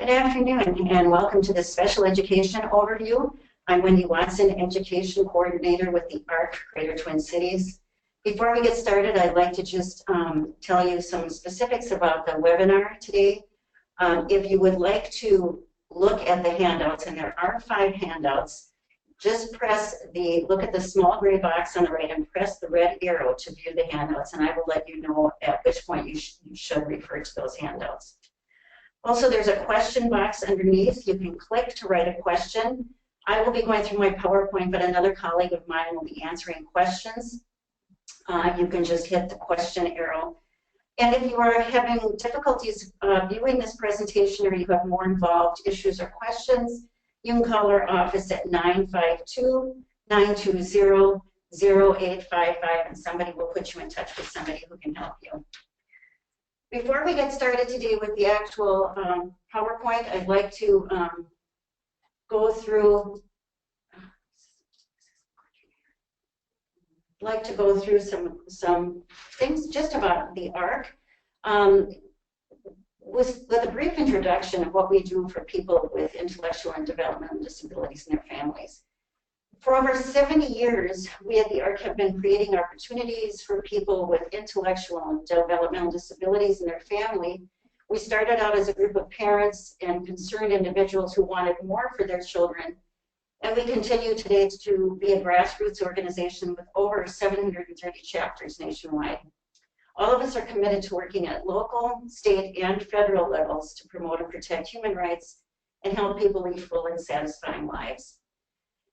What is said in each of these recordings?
Good afternoon and welcome to this special education overview. I'm Wendy Watson, Education Coordinator with the ARC Greater Twin Cities. Before we get started, I'd like to just tell you some specifics about the webinar today. If you would like to look at the handouts, and there are 5 handouts, just look at the small gray box on the right and press the red arrow to view the handouts, and I will let you know at which point you should refer to those handouts. Also, there's a question box underneath. You can click to write a question. I will be going through my PowerPoint, but another colleague of mine will be answering questions. You can just hit the question arrow. And if you are having difficulties viewing this presentation or you have more involved issues or questions, you can call our office at 952-920-0855, and somebody will put you in touch with somebody who can help you. Before we get started today with the actual PowerPoint, I'd like to go through some things just about the ARC. With a brief introduction of what we do for people with intellectual and developmental disabilities and their families. For over 70 years, we at the ARC have been creating opportunities for people with intellectual and developmental disabilities and their family. We started out as a group of parents and concerned individuals who wanted more for their children, and we continue today to be a grassroots organization with over 730 chapters nationwide. All of us are committed to working at local, state, and federal levels to promote and protect human rights and help people lead full and satisfying lives.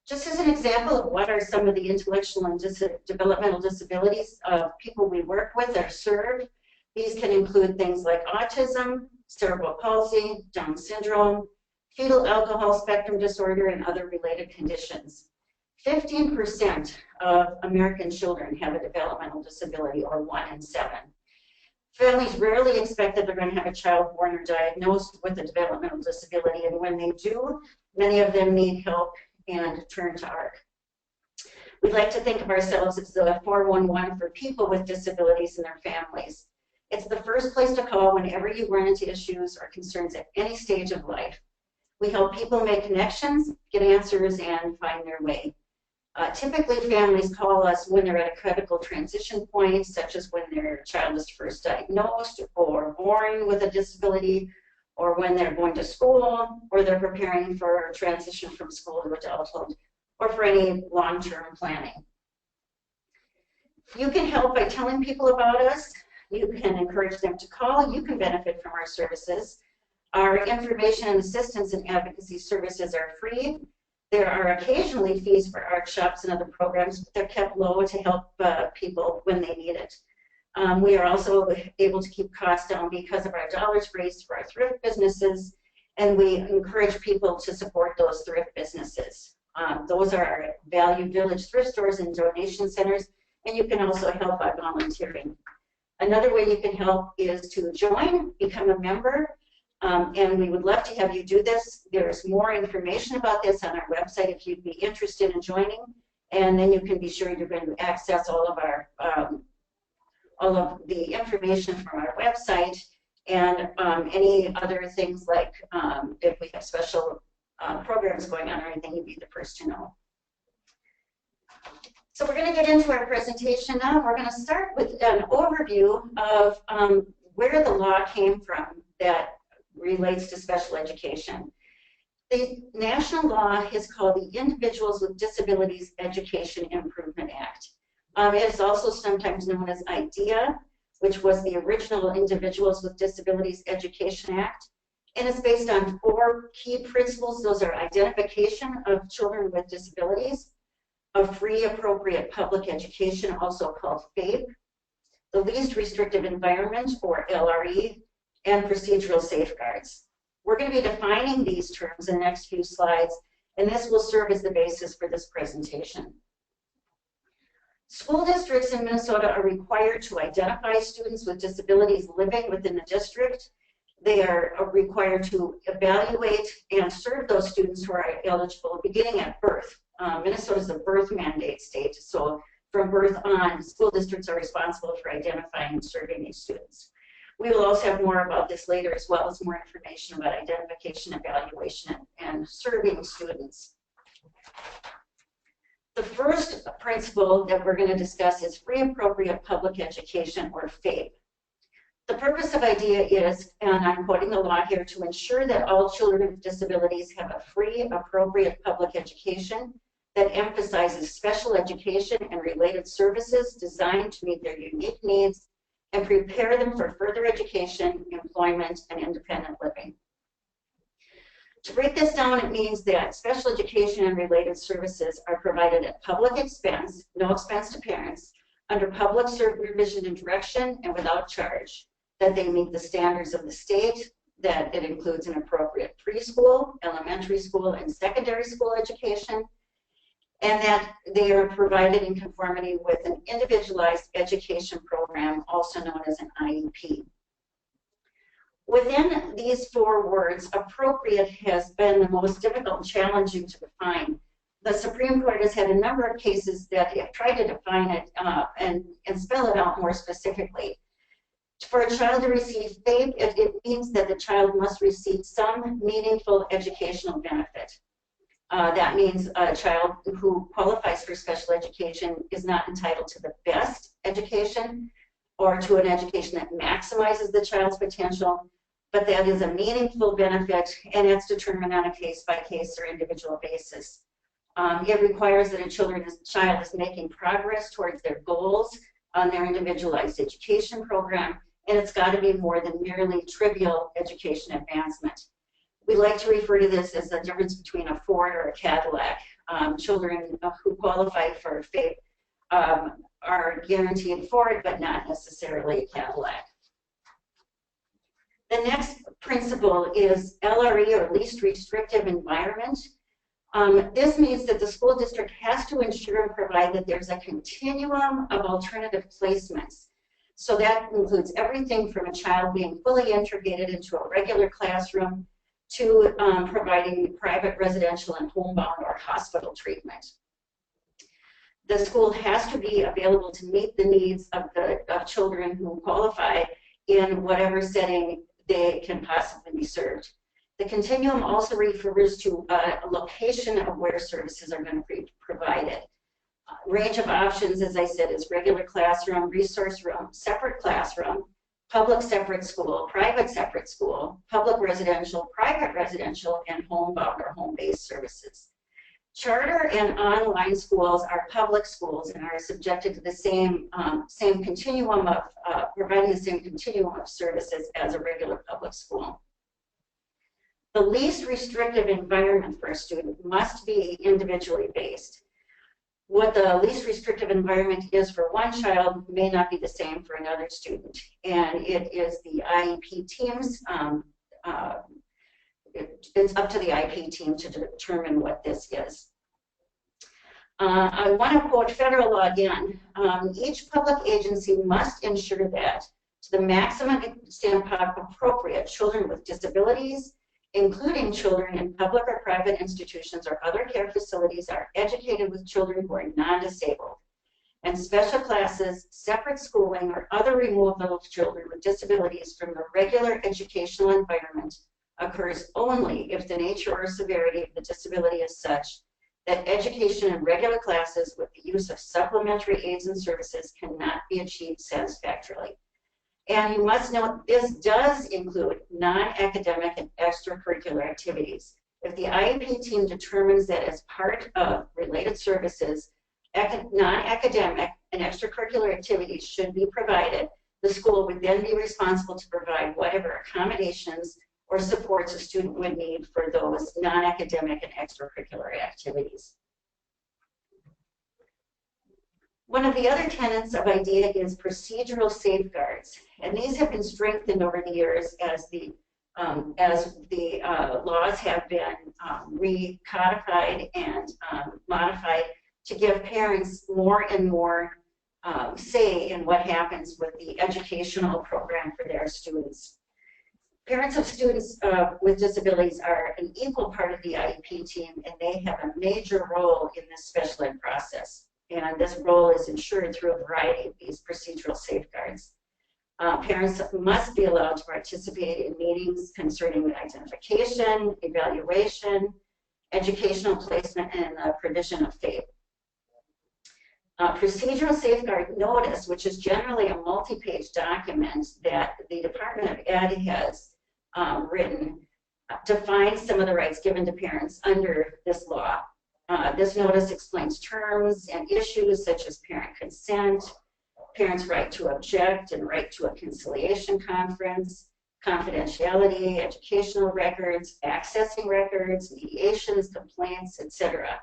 Just as an example of what are some of the intellectual and developmental disabilities of people we work with or serve, these can include things like autism, cerebral palsy, Down syndrome, fetal alcohol spectrum disorder, and other related conditions. 15% of American children have a developmental disability, or 1 in 7. Families rarely expect that they're going to have a child born or diagnosed with a developmental disability, and when they do, many of them need help and turn to ARC. We'd like to think of ourselves as the 411 for people with disabilities and their families. It's the first place to call whenever you run into issues or concerns at any stage of life. We help people make connections, get answers, and find their way. Typically, families call us when they're at a critical transition point, such as when their child is first diagnosed or born with a disability, or when they're going to school, or they're preparing for transition from school to adulthood, or for any long-term planning. You can help by telling people about us. You can encourage them to call. You can benefit from our services. Our information and assistance and advocacy services are free. There are occasionally fees for art shops and other programs, but they're kept low to help people when they need it. We are also able to keep costs down because of our dollars raised for our thrift businesses, and we encourage people to support those thrift businesses. Those are our Value Village thrift stores and donation centers, and you can also help by volunteering. Another way you can help is to join, become a member, and we would love to have you do this. There's more information about this on our website if you'd be interested in joining, and then you can be sure you're going to access all of the information from our website and any other things like if we have special programs going on or anything, you'd be the first to know. So we're going to get into our presentation now. We're going to start with an overview of where the law came from that relates to special education. The national law is called the Individuals with Disabilities Education Improvement Act. It is also sometimes known as IDEA, which was the original Individuals with Disabilities Education Act, and it's based on 4 key principles. Those are identification of children with disabilities, a free, appropriate public education, also called FAPE, the least restrictive environment, or LRE, and procedural safeguards. We're going to be defining these terms in the next few slides, and this will serve as the basis for this presentation. School districts in Minnesota are required to identify students with disabilities living within the district. They are required to evaluate and serve those students who are eligible beginning at birth. Minnesota is a birth mandate state, so from birth on, school districts are responsible for identifying and serving these students. We will also have more about this later, as well as more information about identification, evaluation, and serving students. The first principle that we're going to discuss is free appropriate public education, or FAPE. The purpose of IDEA is, and I'm quoting the law here, to ensure that all children with disabilities have a free, appropriate public education that emphasizes special education and related services designed to meet their unique needs and prepare them for further education, employment, and independent living. To break this down, it means that special education and related services are provided at public expense, no expense to parents, under public supervision and direction, and without charge, that they meet the standards of the state, that it includes an appropriate preschool, elementary school, and secondary school education, and that they are provided in conformity with an individualized education program, also known as an IEP. Within these four words, appropriate has been the most difficult and challenging to define. The Supreme Court has had a number of cases that have tried to define it and spell it out more specifically. For a child to receive FAPE, it means that the child must receive some meaningful educational benefit. That means a child who qualifies for special education is not entitled to the best education or to an education that maximizes the child's potential, but that is a meaningful benefit, and it's determined on a case-by-case or individual basis. It requires that a child is making progress towards their goals on their individualized education program, and it's got to be more than merely trivial education advancement. We like to refer to this as the difference between a Ford or a Cadillac. Children who qualify for FAPE are guaranteed Ford, but not necessarily a Cadillac. The next principle is LRE, or least restrictive environment. This means that the school district has to ensure and provide that there's a continuum of alternative placements. So that includes everything from a child being fully integrated into a regular classroom to providing private, residential, and homebound or hospital treatment. The school has to be available to meet the needs of children who qualify in whatever setting they can possibly be served. The continuum also refers to a location of where services are going to be provided. Range of options, as I said, is regular classroom, resource room, separate classroom, public separate school, private separate school, public residential, private residential, and homebound or home-based services. Charter and online schools are public schools and are subjected to the same continuum of providing the same continuum of services as a regular public school. The least restrictive environment for a student must be individually based. What the least restrictive environment is for one child may not be the same for another student, and it is the IEP teams. It's up to the IEP team to determine what this is. I want to quote federal law again. Each public agency must ensure that, to the maximum extent appropriate, children with disabilities, including children in public or private institutions or other care facilities, are educated with children who are non-disabled. And special classes, separate schooling, or other removal of children with disabilities from the regular educational environment occurs only if the nature or severity of the disability is such that education in regular classes with the use of supplementary aids and services cannot be achieved satisfactorily. And you must note this does include non-academic and extracurricular activities. If the IEP team determines that as part of related services, non-academic and extracurricular activities should be provided, the school would then be responsible to provide whatever accommodations or supports a student would need for those non-academic and extracurricular activities. One of the other tenets of IDEA is procedural safeguards, and these have been strengthened over the years as the laws have been recodified and modified to give parents more and more say in what happens with the educational program for their students. Parents of students with disabilities are an equal part of the IEP team, and they have a major role in this special ed process. And this role is ensured through a variety of these procedural safeguards. Parents must be allowed to participate in meetings concerning identification, evaluation, educational placement, and provision of FAPE. Procedural safeguard notice, which is generally a multi-page document that the Department of Ed has written, defines some of the rights given to parents under this law. This notice explains terms and issues such as parent consent, parents' right to object and right to a conciliation conference, confidentiality, educational records, accessing records, mediations, complaints, etc.,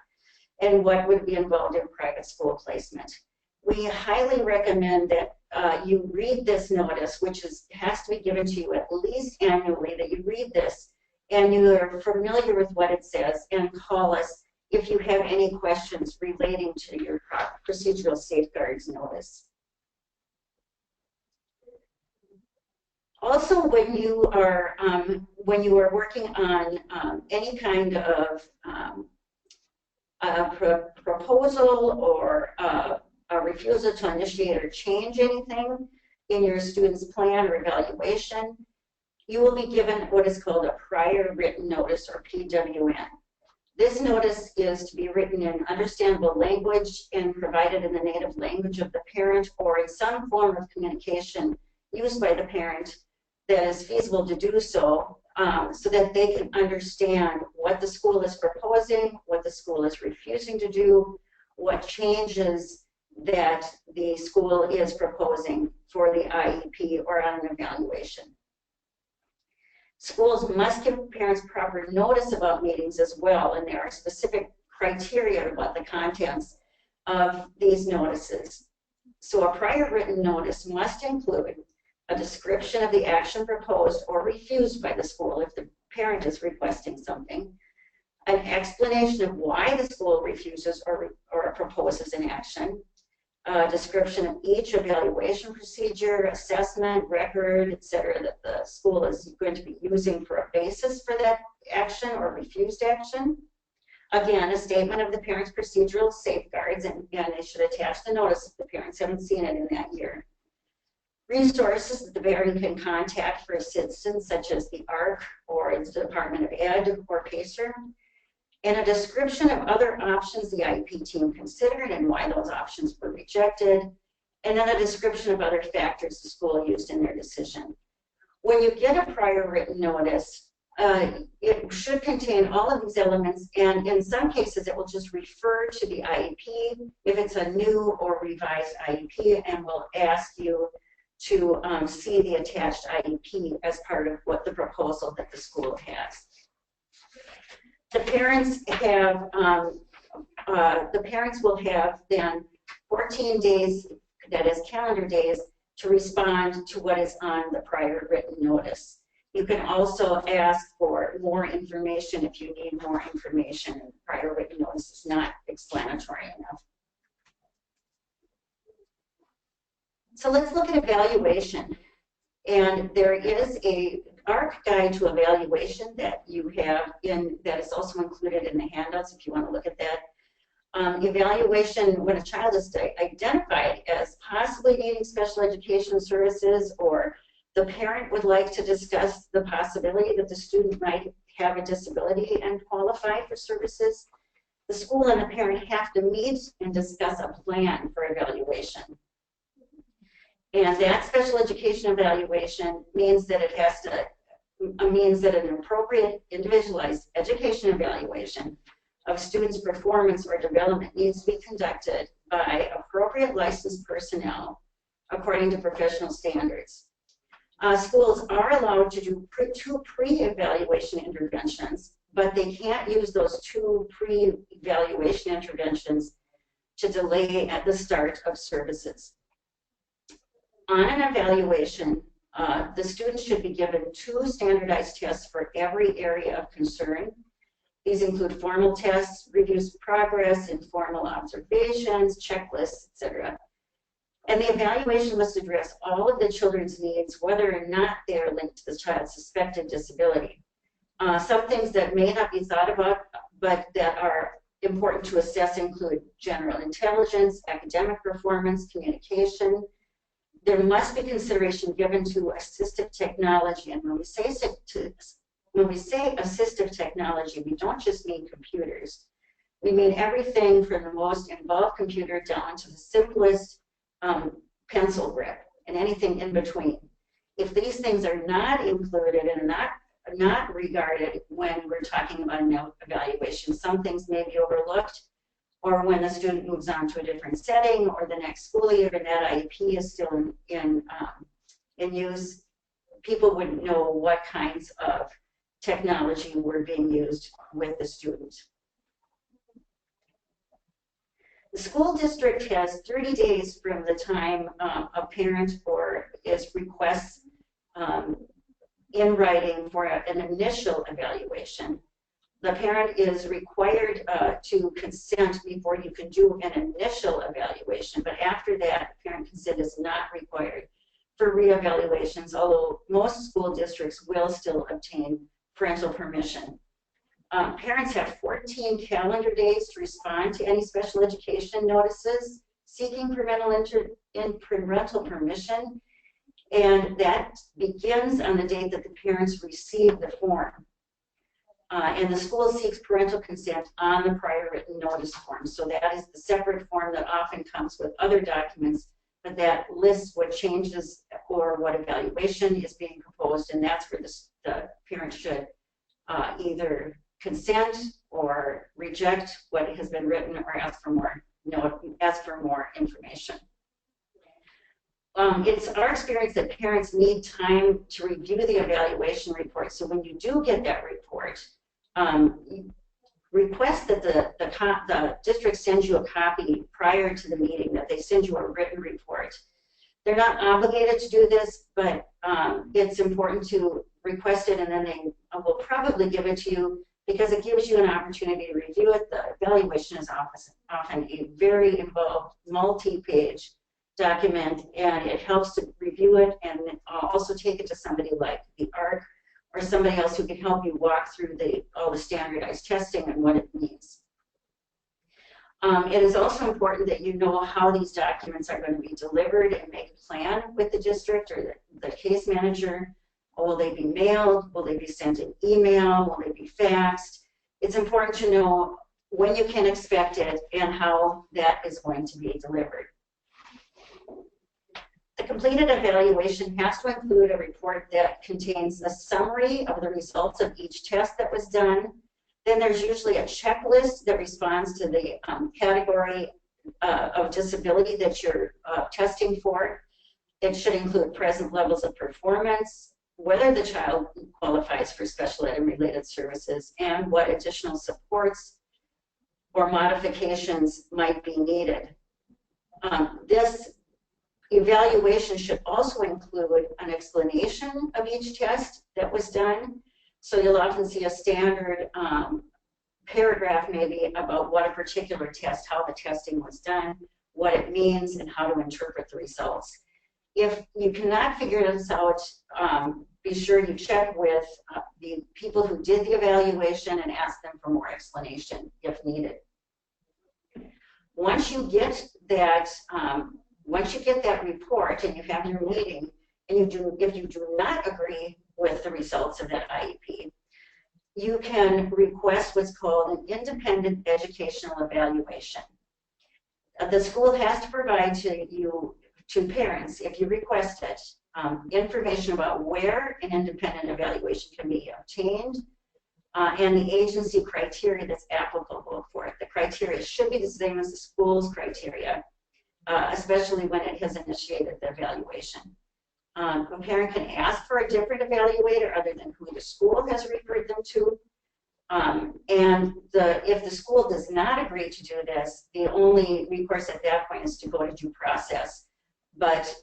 and what would be involved in private school placement. We highly recommend that you read this notice, which has to be given to you at least annually, that you read this and you are familiar with what it says, and call us if you have any questions relating to your procedural safeguards notice. Also, when you are working on any kind of proposal or a refusal to initiate or change anything in your student's plan or evaluation, you will be given what is called a prior written notice, or PWN. This notice is to be written in understandable language and provided in the native language of the parent or in some form of communication used by the parent that is feasible to do so, so that they can understand what the school is proposing, what the school is refusing to do, what changes that the school is proposing for the IEP or on an evaluation. Schools must give parents proper notice about meetings as well, and there are specific criteria about the contents of these notices. So a prior written notice must include a description of the action proposed or refused by the school if the parent is requesting something, an explanation of why the school refuses or proposes an action, a description of each evaluation procedure, assessment, record, etc., that the school is going to be using for a basis for that action or refused action. Again, a statement of the parent's procedural safeguards, and again, they should attach the notice if the parents haven't seen it in that year. Resources that the parent can contact for assistance, such as the ARC or the Department of Ed or PACER, and a description of other options the IEP team considered and why those options were rejected, and then a description of other factors the school used in their decision. When you get a prior written notice, it should contain all of these elements, and in some cases it will just refer to the IEP if it's a new or revised IEP, and will ask you to see the attached IEP as part of what the proposal that the school has. The parents will have then 14 days, that is calendar days, to respond to what is on the prior written notice. You can also ask for more information if you need more information. Prior written notice is not explanatory enough. So let's look at evaluation. And there is a ARC guide to evaluation that you have that is also included in the handouts if you want to look at that. Evaluation, when a child is identified as possibly needing special education services, or the parent would like to discuss the possibility that the student might have a disability and qualify for services, the school and the parent have to meet and discuss a plan for evaluation. And that special education evaluation means that an appropriate individualized education evaluation of students' performance or development needs to be conducted by appropriate licensed personnel according to professional standards. Schools are allowed to do two pre-evaluation interventions, but they can't use those two pre-evaluation interventions to delay at the start of services. On an evaluation, the students should be given 2 standardized tests for every area of concern. These include formal tests, reviews of progress, informal observations, checklists, etc. And the evaluation must address all of the children's needs, whether or not they are linked to the child's suspected disability. Some things that may not be thought about, but that are important to assess include general intelligence, academic performance, communication, there must be consideration given to assistive technology. And when we say assistive technology, we don't just mean computers. We mean everything from the most involved computer down to the simplest pencil grip and anything in between. If these things are not included and not regarded when we're talking about an evaluation, some things may be overlooked, or when the student moves on to a different setting or the next school year and that IEP is still in use, people wouldn't know what kinds of technology were being used with the student. The school district has 30 days from the time a parent or is requests in writing for an initial evaluation. The parent is required to consent before you can do an initial evaluation, but after that, parent consent is not required for reevaluations, although most school districts will still obtain parental permission. Parents have 14 calendar days to respond to any special education notices seeking parental permission, and that begins on the date that the parents receive the form. And the school seeks parental consent on the prior written notice form. So that is the separate form that often comes with other documents, but that lists what changes or what evaluation is being proposed, and that's where the parent should either consent or reject what has been written or ask for more information. It's our experience that parents need time to review the evaluation report. So when you do get that report, request that the district sends you a copy prior to the meeting, that they send you a written report. They're not obligated to do this, but it's important to request it, and then they will probably give it to you because it gives you an opportunity to review it. The evaluation is often a very involved, multi-page document, and it helps to review it and also take it to somebody like the ARC or somebody else who can help you walk through all the standardized testing and what it means. It is also important that you know how these documents are going to be delivered and make a plan with the district or the case manager. Will they be mailed? Will they be sent in email? Will they be faxed? It's important to know when you can expect it and how that is going to be delivered. The completed evaluation has to include a report that contains a summary of the results of each test that was done. Then there's usually a checklist that responds to the category of disability that you're testing for. It should include present levels of performance, whether the child qualifies for special ed and related services, and what additional supports or modifications might be needed. This evaluation should also include an explanation of each test that was done. So you'll often see a standard paragraph maybe about what a particular test, how the testing was done, what it means, and how to interpret the results. If you cannot figure this out, be sure you check with the people who did the evaluation and ask them for more explanation if needed. Once you get that report and you have your meeting, and if you do not agree with the results of that IEP, you can request what's called an independent educational evaluation. The school has to provide to parents, if you request it, information about where an independent evaluation can be obtained and the agency criteria that's applicable for it. The criteria should be the same as the school's criteria, especially when it has initiated the evaluation. A parent can ask for a different evaluator other than who the school has referred them to. If the school does not agree to do this, the only recourse at that point is to go to due process. But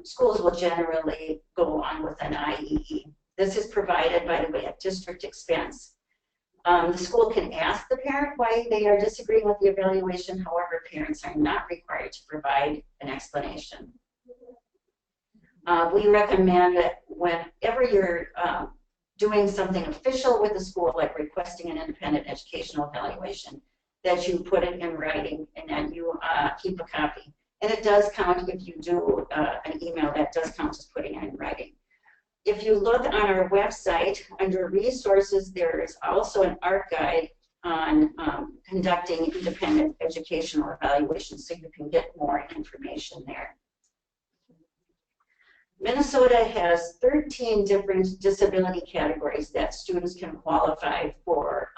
schools will generally go on with an IEE. This is provided, by the way, at district expense. The school can ask the parent why they are disagreeing with the evaluation. However, parents are not required to provide an explanation. We recommend that whenever you're doing something official with the school, like requesting an independent educational evaluation, that you put it in writing and that you keep a copy. And it does count if you do an email, that does count as putting it in writing. If you look on our website, under resources, there is also an art guide on conducting independent educational evaluations, so you can get more information there. Minnesota has 13 different disability categories that students can qualify for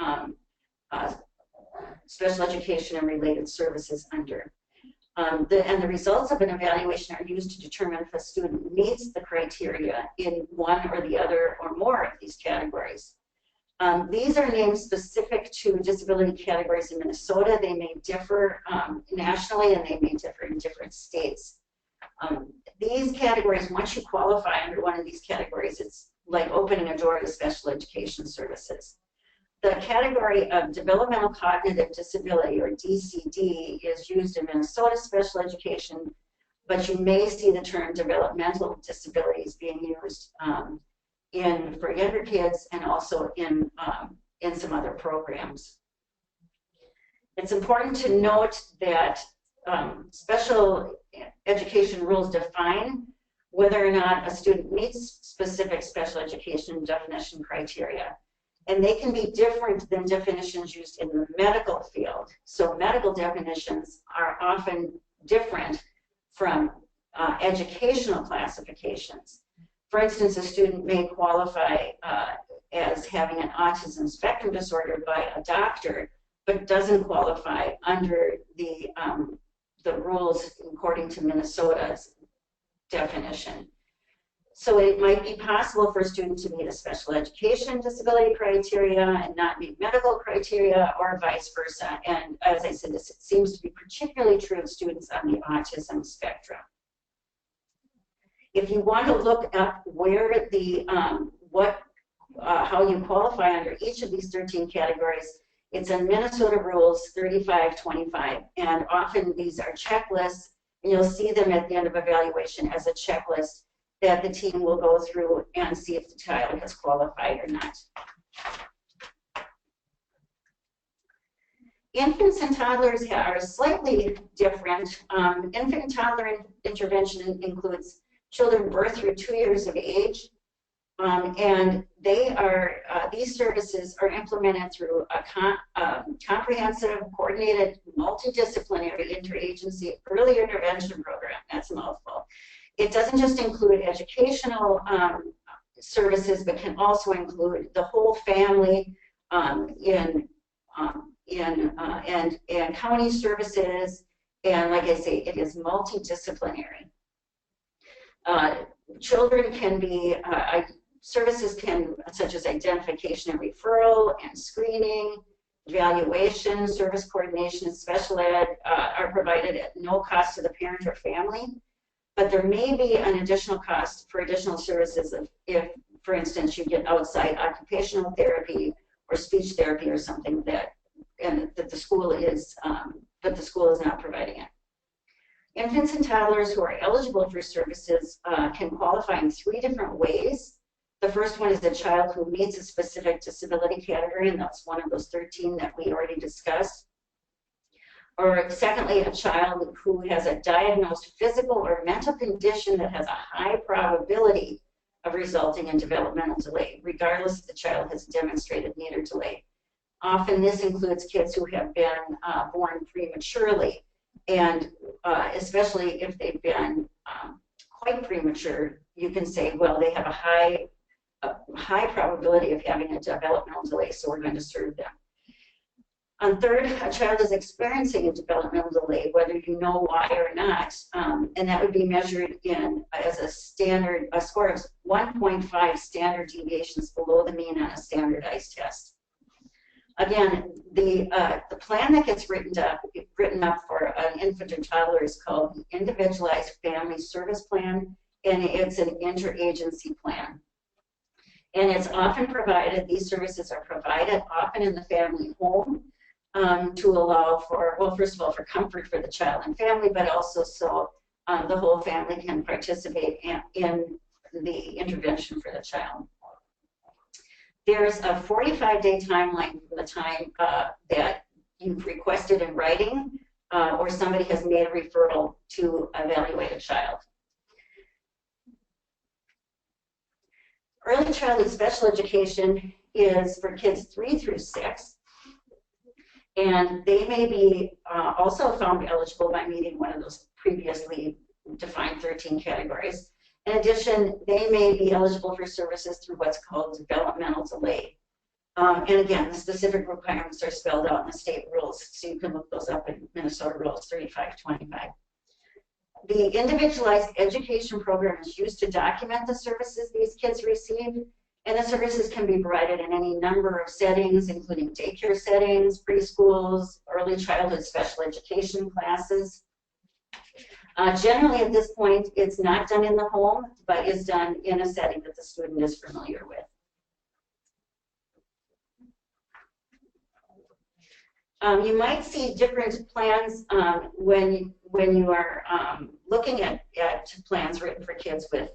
special education and related services under. And the results of an evaluation are used to determine if a student meets the criteria in one or the other or more of these categories. These are named specific to disability categories in Minnesota. They may differ nationally, and they may differ in different states. These categories, once you qualify under one of these categories, it's like opening a door to special education services. The category of developmental cognitive disability, or DCD, is used in Minnesota special education, but you may see the term developmental disabilities being used for younger kids and also in some other programs. It's important to note that special education rules define whether or not a student meets specific special education definition criteria. And they can be different than definitions used in the medical field. So medical definitions are often different from educational classifications. For instance, a student may qualify as having an autism spectrum disorder by a doctor, but doesn't qualify under the rules according to Minnesota's definition. So it might be possible for a student to meet a special education disability criteria and not meet medical criteria, or vice versa. And as I said, this seems to be particularly true of students on the autism spectrum. If you want to look up where the how you qualify under each of these 13 categories, it's in Minnesota Rules 3525, and often these are checklists, and you'll see them at the end of evaluation as a checklist that the team will go through and see if the child has qualified or not. Infants and toddlers are slightly different. Infant and toddler intervention includes children birth through 2 years of age, and these services are implemented through a comprehensive, coordinated, multidisciplinary interagency early intervention program. That's a mouthful. It doesn't just include educational services, but can also include the whole family and county services. And like I say, it is multidisciplinary. Children can be, services such as identification and referral and screening, evaluation, service coordination, and special ed are provided at no cost to the parent or family. But there may be an additional cost for additional services if, for instance, you get outside occupational therapy or speech therapy or something that the school is not providing it. Infants and toddlers who are eligible for services can qualify in 3 different ways. The first one is a child who meets a specific disability category, and that's one of those 13 that we already discussed. Or secondly, a child who has a diagnosed physical or mental condition that has a high probability of resulting in developmental delay, regardless if the child has demonstrated need or delay. Often this includes kids who have been born prematurely, and especially if they've been quite premature, you can say, well, they have a high probability of having a developmental delay, so we're going to serve them. And third, a child is experiencing a developmental delay, whether you know why or not, and that would be measured as a score of 1.5 standard deviations below the mean on a standardized test. Again, the plan that gets written up for an infant or toddler is called the Individualized Family Service Plan, and it's an interagency plan. And it's often provided, these services are provided often in the family home, to allow for, well, first of all, for comfort for the child and family, but also so the whole family can participate in the intervention for the child. There's a 45-day timeline from the time that you've requested in writing or somebody has made a referral to evaluate a child. Early childhood special education is for kids 3 through 6, and they may be also found eligible by meeting one of those previously defined 13 categories. In addition, they may be eligible for services through what's called developmental delay. And again, the specific requirements are spelled out in the state rules, so you can look those up in Minnesota Rules 3525. The individualized education program is used to document the services these kids receive, and the services can be provided in any number of settings, including daycare settings, preschools, early childhood special education classes. Generally, at this point, it's not done in the home, but is done in a setting that the student is familiar with. You might see different plans when you are looking at plans written for kids with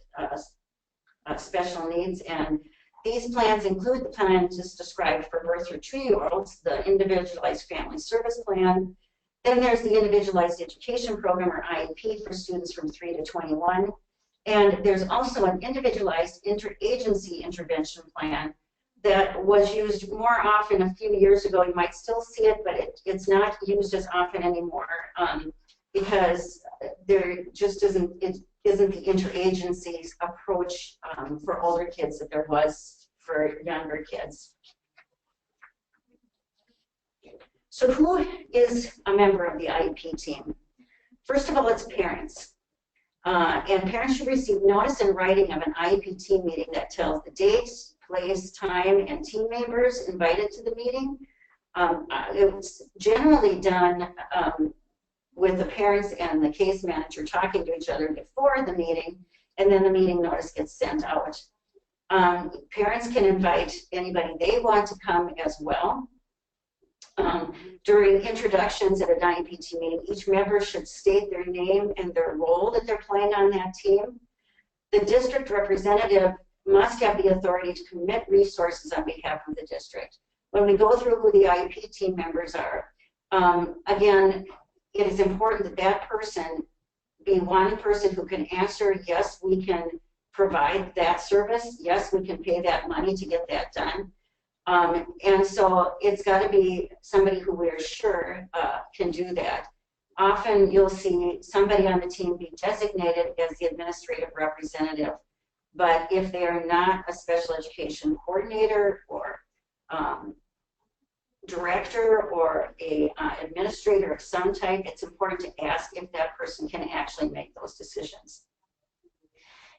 special needs, and these plans include the plan just described for birth through 2-year-olds, the Individualized Family Service Plan. Then there's the Individualized Education Program, or IEP, for students from 3 to 21. And there's also an Individualized Interagency Intervention Plan that was used more often a few years ago. You might still see it, but it's not used as often anymore because there just isn't the interagency approach for older kids that there was for younger kids. So who is a member of the IEP team? First of all, it's parents. And parents should receive notice in writing of an IEP team meeting that tells the date, place, time, and team members invited to the meeting. It was generally done with the parents and the case manager talking to each other before the meeting, and then the meeting notice gets sent out. Parents can invite anybody they want to come as well. During introductions at an IEP team meeting, each member should state their name and their role that they're playing on that team. The district representative must have the authority to commit resources on behalf of the district. When we go through who the IEP team members are, again, it is important that that person be one person who can answer, yes, we can provide that service, yes, we can pay that money to get that done. And so it's got to be somebody who we're sure can do that. Often you'll see somebody on the team be designated as the administrative representative, but if they are not a special education coordinator or director or a administrator of some type, it's important to ask if that person can actually make those decisions.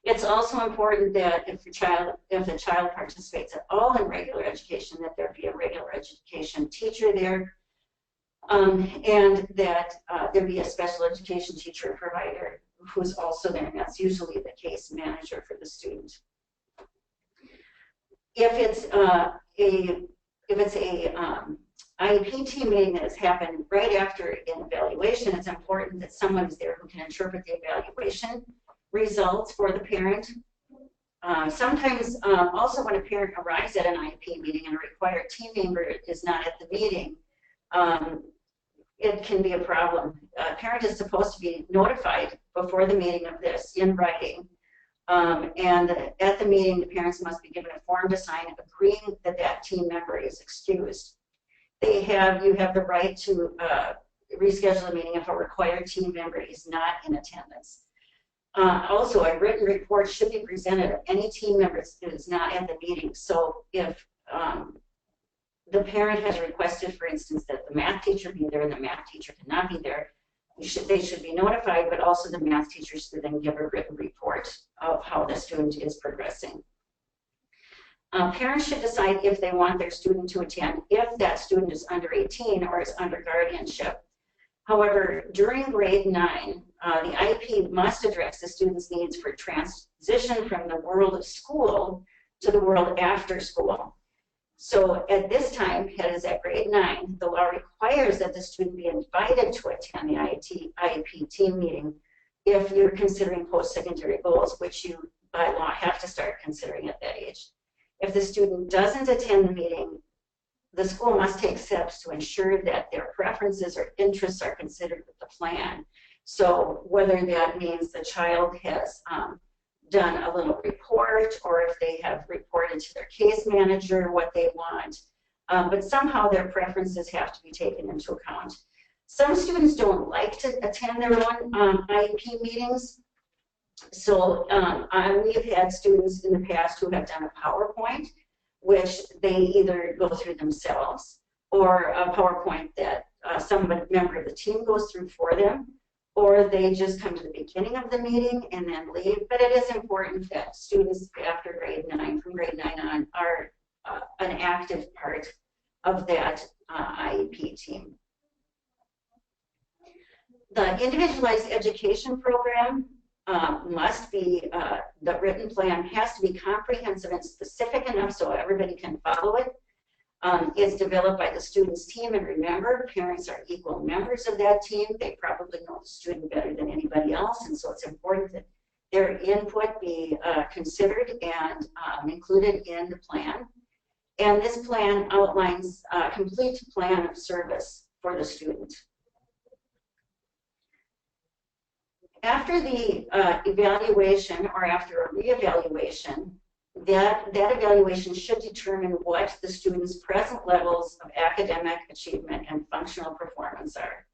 It's also important that if the child participates at all in regular education, that there be a regular education teacher there, and that there be a special education teacher provider who's also there, and that's usually the case manager for the student. If it's a IEP team meeting that has happened right after an evaluation, it's important that someone is there who can interpret the evaluation results for the parent. Sometimes also when a parent arrives at an IEP meeting and a required team member is not at the meeting, it can be a problem. A parent is supposed to be notified before the meeting of this in writing, and at the meeting the parents must be given a form to sign agreeing that that team member is excused. You have the right to reschedule a meeting if a required team member is not in attendance. Also, a written report should be presented if any team member is not at the meeting. So if the parent has requested, for instance, that the math teacher be there and the math teacher cannot be there, they should be notified, but also the math teacher should then give a written report of how the student is progressing. Parents should decide if they want their student to attend if that student is under 18 or is under guardianship. However, during grade 9, the IEP must address the student's needs for transition from the world of school to the world after school. So at this time, that is at grade 9, the law requires that the student be invited to attend the IEP team meeting if you're considering post-secondary goals, which you by law have to start considering at that age. If the student doesn't attend the meeting, the school must take steps to ensure that their preferences or interests are considered with the plan. So whether that means the child has done a little report, or if they have reported to their case manager what they want, but somehow their preferences have to be taken into account. Some students don't like to attend their own IEP meetings. So we've had students in the past who have done a PowerPoint, which they either go through themselves, or a PowerPoint that some member of the team goes through for them, or they just come to the beginning of the meeting and then leave. But it is important that students after grade 9, from grade 9 on, are an active part of that IEP team. The individualized education program must be, the written plan has to be comprehensive and specific enough so everybody can follow it. It's developed by the student's team, and remember, parents are equal members of that team. They probably know the student better than anybody else, and so it's important that their input be considered and included in the plan. And this plan outlines a complete plan of service for the student. After the evaluation, or after a reevaluation, that evaluation should determine what the student's present levels of academic achievement and functional performance are.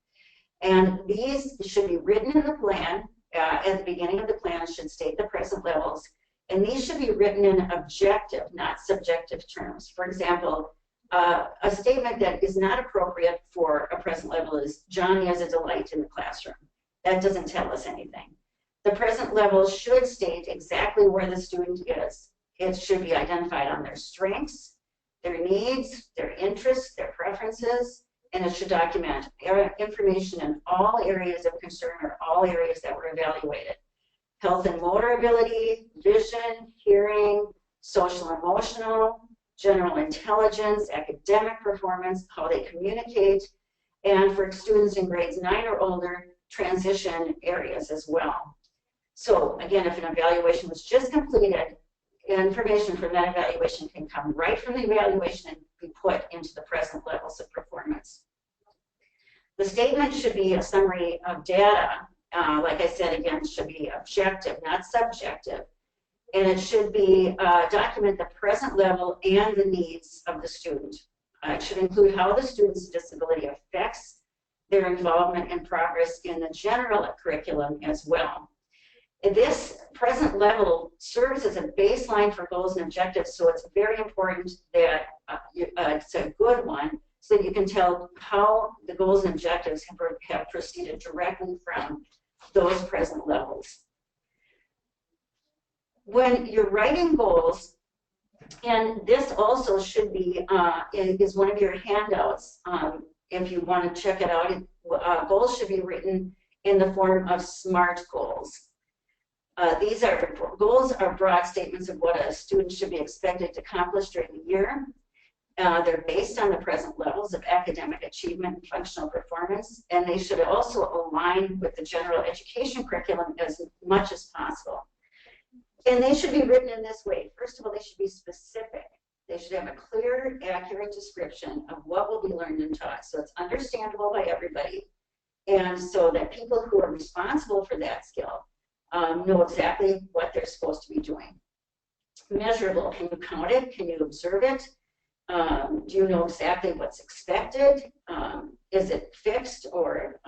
And these should be written in the plan. At the beginning of the plan, it should state the present levels. And these should be written in objective, not subjective terms. For example, a statement that is not appropriate for a present level is, Johnny is a delight in the classroom. That doesn't tell us anything. The present level should state exactly where the student is. It should be identified on their strengths, their needs, their interests, their preferences, and it should document information in all areas of concern or all areas that were evaluated. Health and motor ability, vision, hearing, social and emotional, general intelligence, academic performance, how they communicate, and for students in grades 9 or older, transition areas as well. So again, if an evaluation was just completed, information from that evaluation can come right from the evaluation and be put into the present levels of performance. The statement should be a summary of data. Like I said, again, it should be objective, not subjective. And it should be document the present level and the needs of the student. It should include how the student's disability affects their involvement and progress in the general curriculum as well. This present level serves as a baseline for goals and objectives, so it's very important that it's a good one, so that you can tell how the goals and objectives have proceeded directly from those present levels. When you're writing goals, and this also should be, is one of your handouts, if you want to check it out, goals should be written in the form of SMART goals. Goals are broad statements of what a student should be expected to accomplish during the year. They're based on the present levels of academic achievement and functional performance, and they should also align with the general education curriculum as much as possible. And they should be written in this way. First of all, they should be specific. They should have a clear, accurate description of what will be learned and taught, so it's understandable by everybody, and so that people who are responsible for that skill know exactly what they're supposed to be doing. Measurable. Can you count it? Can you observe it? Do you know exactly what's expected? Is it fixed? Or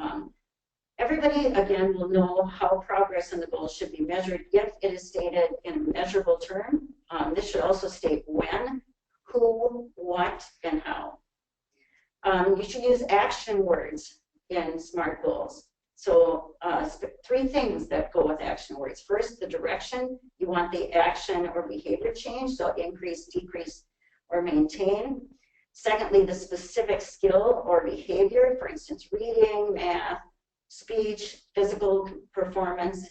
everybody, again, will know how progress on the goals should be measured if it is stated in a measurable term. This should also state when, who, what, and how. You should use action words in SMART goals. So 3 things that go with action words. First, the direction. You want the action or behavior change, so increase, decrease, or maintain. Secondly, the specific skill or behavior, for instance, reading, math, speech, physical performance.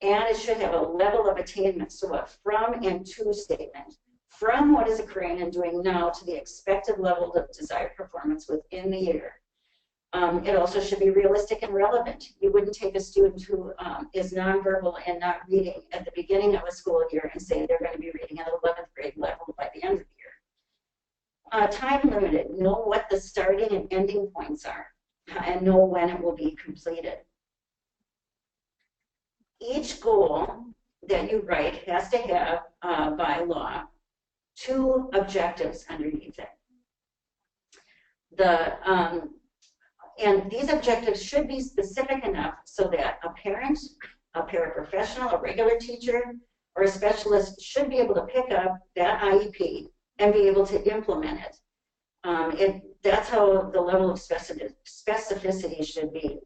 And it should have a level of attainment, so a from and to statement. From what is occurring and doing now to the expected level of desired performance within the year. It also should be realistic and relevant. You wouldn't take a student who is nonverbal and not reading at the beginning of a school year and say they're going to be reading at 11th grade level by the end of the Time limited. Know what the starting and ending points are, and know when it will be completed. Each goal that you write has to have, by law, 2 objectives underneath it. And these objectives should be specific enough so that a parent, a paraprofessional, a regular teacher, or a specialist should be able to pick up that IEP and be able to implement it. That's how the level of specificity should be.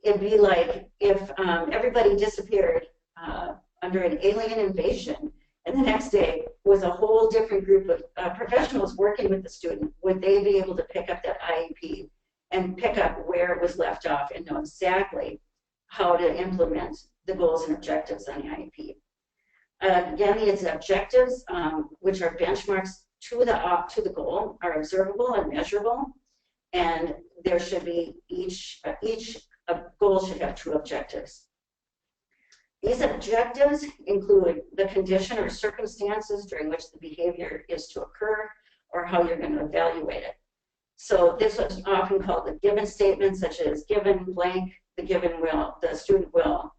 It'd be like if everybody disappeared under an alien invasion, and the next day was a whole different group of professionals working with the student. Would they be able to pick up that IEP and pick up where it was left off and know exactly how to implement the goals and objectives on the IEP? Again, these objectives, which are benchmarks to the goal, are observable and measurable, and there should be each goal should have 2 objectives. These objectives include the condition or circumstances during which the behavior is to occur, or how you're going to evaluate it. So this is often called the given statement, such as given blank, the student will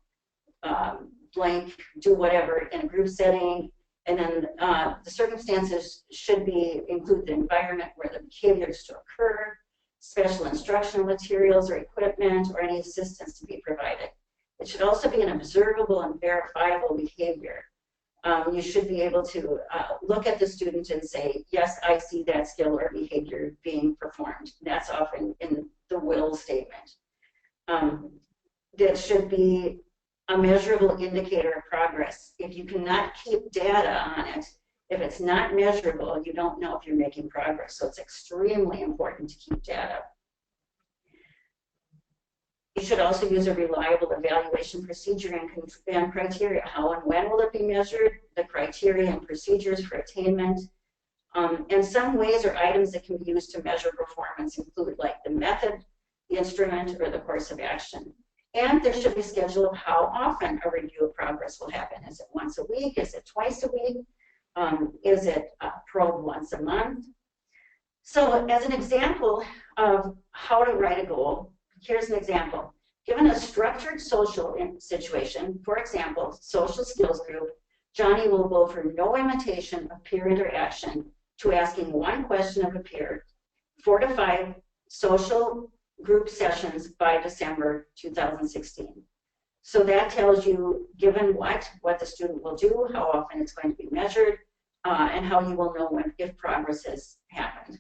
blank do whatever in a group setting, and then the circumstances should include the environment where the behavior is to occur, special instructional materials or equipment, or any assistance to be provided. It should also be an observable and verifiable behavior. You should be able to look at the student and say, yes, I see that skill or behavior being performed. That's often in the will statement. That should be a measurable indicator of progress. If you cannot keep data on it, if it's not measurable, you don't know if you're making progress. So it's extremely important to keep data. You should also use a reliable evaluation procedure and criteria. How and when will it be measured? The criteria and procedures for attainment. And some ways or items that can be used to measure performance include like the method, the instrument, or the course of action. And there should be a schedule of how often a review of progress will happen. Is it once a week? Is it twice a week? Is it probed once a month? So as an example of how to write a goal, here's an example. Given a structured social situation, for example, social skills group, Johnny will go from no imitation of peer interaction to asking 1 question of a peer, 4 to 5 social group sessions by December 2016. So that tells you, given what the student will do, how often it's going to be measured, and how you will know if progress has happened.